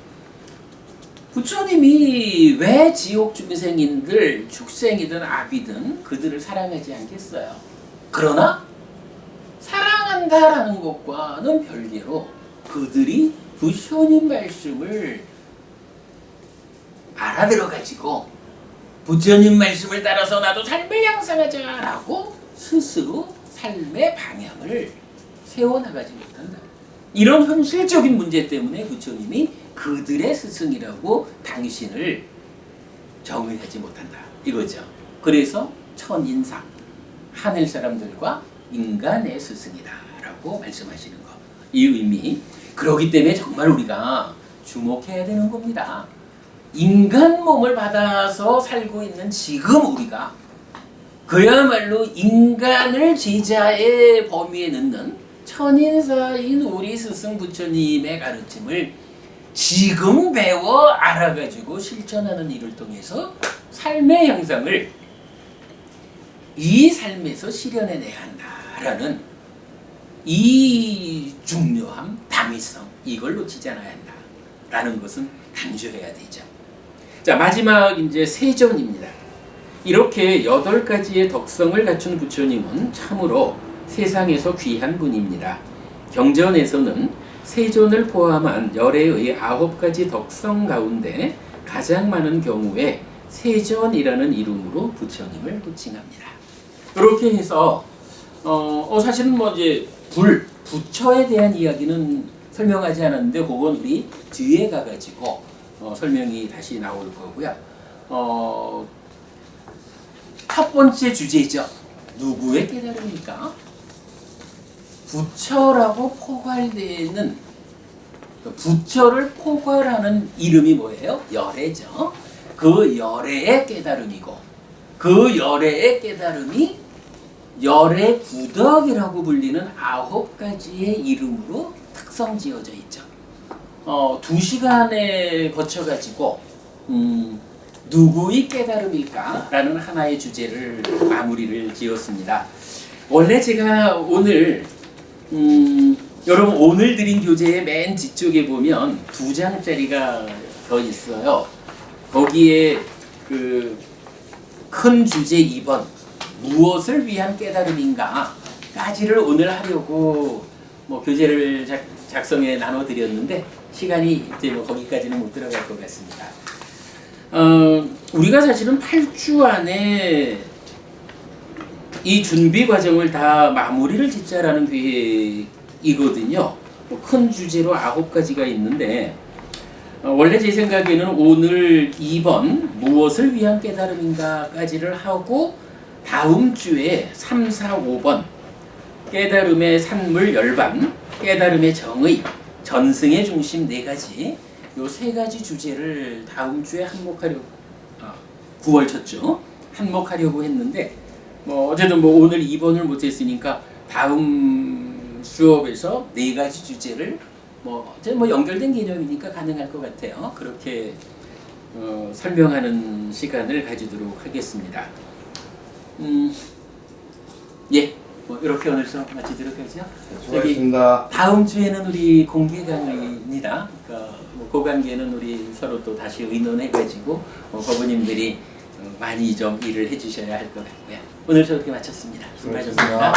부처님이 왜 지옥 중생인들 축생이든 아비든 그들을 사랑하지 않겠어요. 그러나 사랑한다라는 것과는 별개로 그들이 부처님 말씀을 알아들어가지고 부처님 말씀을 따라서 나도 삶을 향상하자라고 스스로 삶의 방향을 세워나가지 못한다. 이런 현실적인 문제 때문에 부처님이 그들의 스승이라고 당신을 정의하지 못한다. 이거죠. 그래서 천인사, 하늘 사람들과 인간의 스승이다 라고 말씀하시는 거. 이 의미. 그렇기 때문에 정말 우리가 주목해야 되는 겁니다. 인간 몸을 받아서 살고 있는 지금 우리가 그야말로 인간을 제자의 범위에 넣는 천인사인 우리 스승 부처님의 가르침을 지금 배워 알아가지고 실천하는 일을 통해서 삶의 형상을 이 삶에서 실현해내야 한다라는 이 중요함, 당위성 이걸 놓치지 않아야 한다라는 것은 강조해야 되죠. 자, 마지막 이제 세존입니다. 이렇게 8가지의 덕성을 갖춘 부처님은 참으로 세상에서 귀한 분입니다. 경전에서는 세존을 포함한 열애의 9가지 덕성 가운데 가장 많은 경우에 세존이라는 이름으로 부처님을 호칭합니다. 그렇게 해서 사실은 뭐 이제 부처에 대한 이야기는 설명하지 않았는데 그건 우리 뒤에 가가지고 설명이 다시 나올 거고요. 첫 번째 주제죠. 누구의 깨달음입니까? 부처라고 포괄되는 부처를 포괄하는 이름이 뭐예요? 열애죠. 그 열애의 깨달음이고 그 열애의 깨달음이 열애 구덕이라고 불리는 9가지의 이름으로 특성 지어져 있죠. 2시간에 거쳐가지고 누구의 깨달음일까라는 하나의 주제를 마무리를 지었습니다. 원래 제가 오늘 여러분 오늘 드린 교재의 맨 뒤쪽에 보면 2장짜리가 더 있어요. 거기에 그 큰 주제 2번 무엇을 위한 깨달음인가 까지를 오늘 하려고 뭐 교재를 작성해 나눠드렸는데 시간이 이제 뭐 거기까지는 못 들어갈 것 같습니다. 우리가 사실은 8주 안에 이 준비 과정을 다 마무리를 짓자라는 계획이거든요. 큰 주제로 9가지가 있는데 원래 제 생각에는 오늘 2번 무엇을 위한 깨달음인가까지를 하고 다음 주에 3, 4, 5번 깨달음의 산물 열반, 깨달음의 정의, 전승의 중심 4가지 요 3가지 주제를 다음 주에 한몫하려고 9월 쳤죠. 한몫하려고 했는데 어쨌든 오늘 2번을 못했으니까 다음 수업에서 4가지 주제를 연결된 개념이니까 가능할 것 같아요. 그렇게 설명하는 시간을 가지도록 하겠습니다. 예, 이렇게 오늘 수업 마치도록 하죠. 수고하셨습니다. 다음 주에는 우리 공개 강의입니다. 그러니까 그 관계는 우리 서로 또 다시 의논해가지고 거부님들이 많이 좀 일을 해주셔야 할 것 같고요. 오늘 저렇게 마쳤습니다. 수고하셨습니다.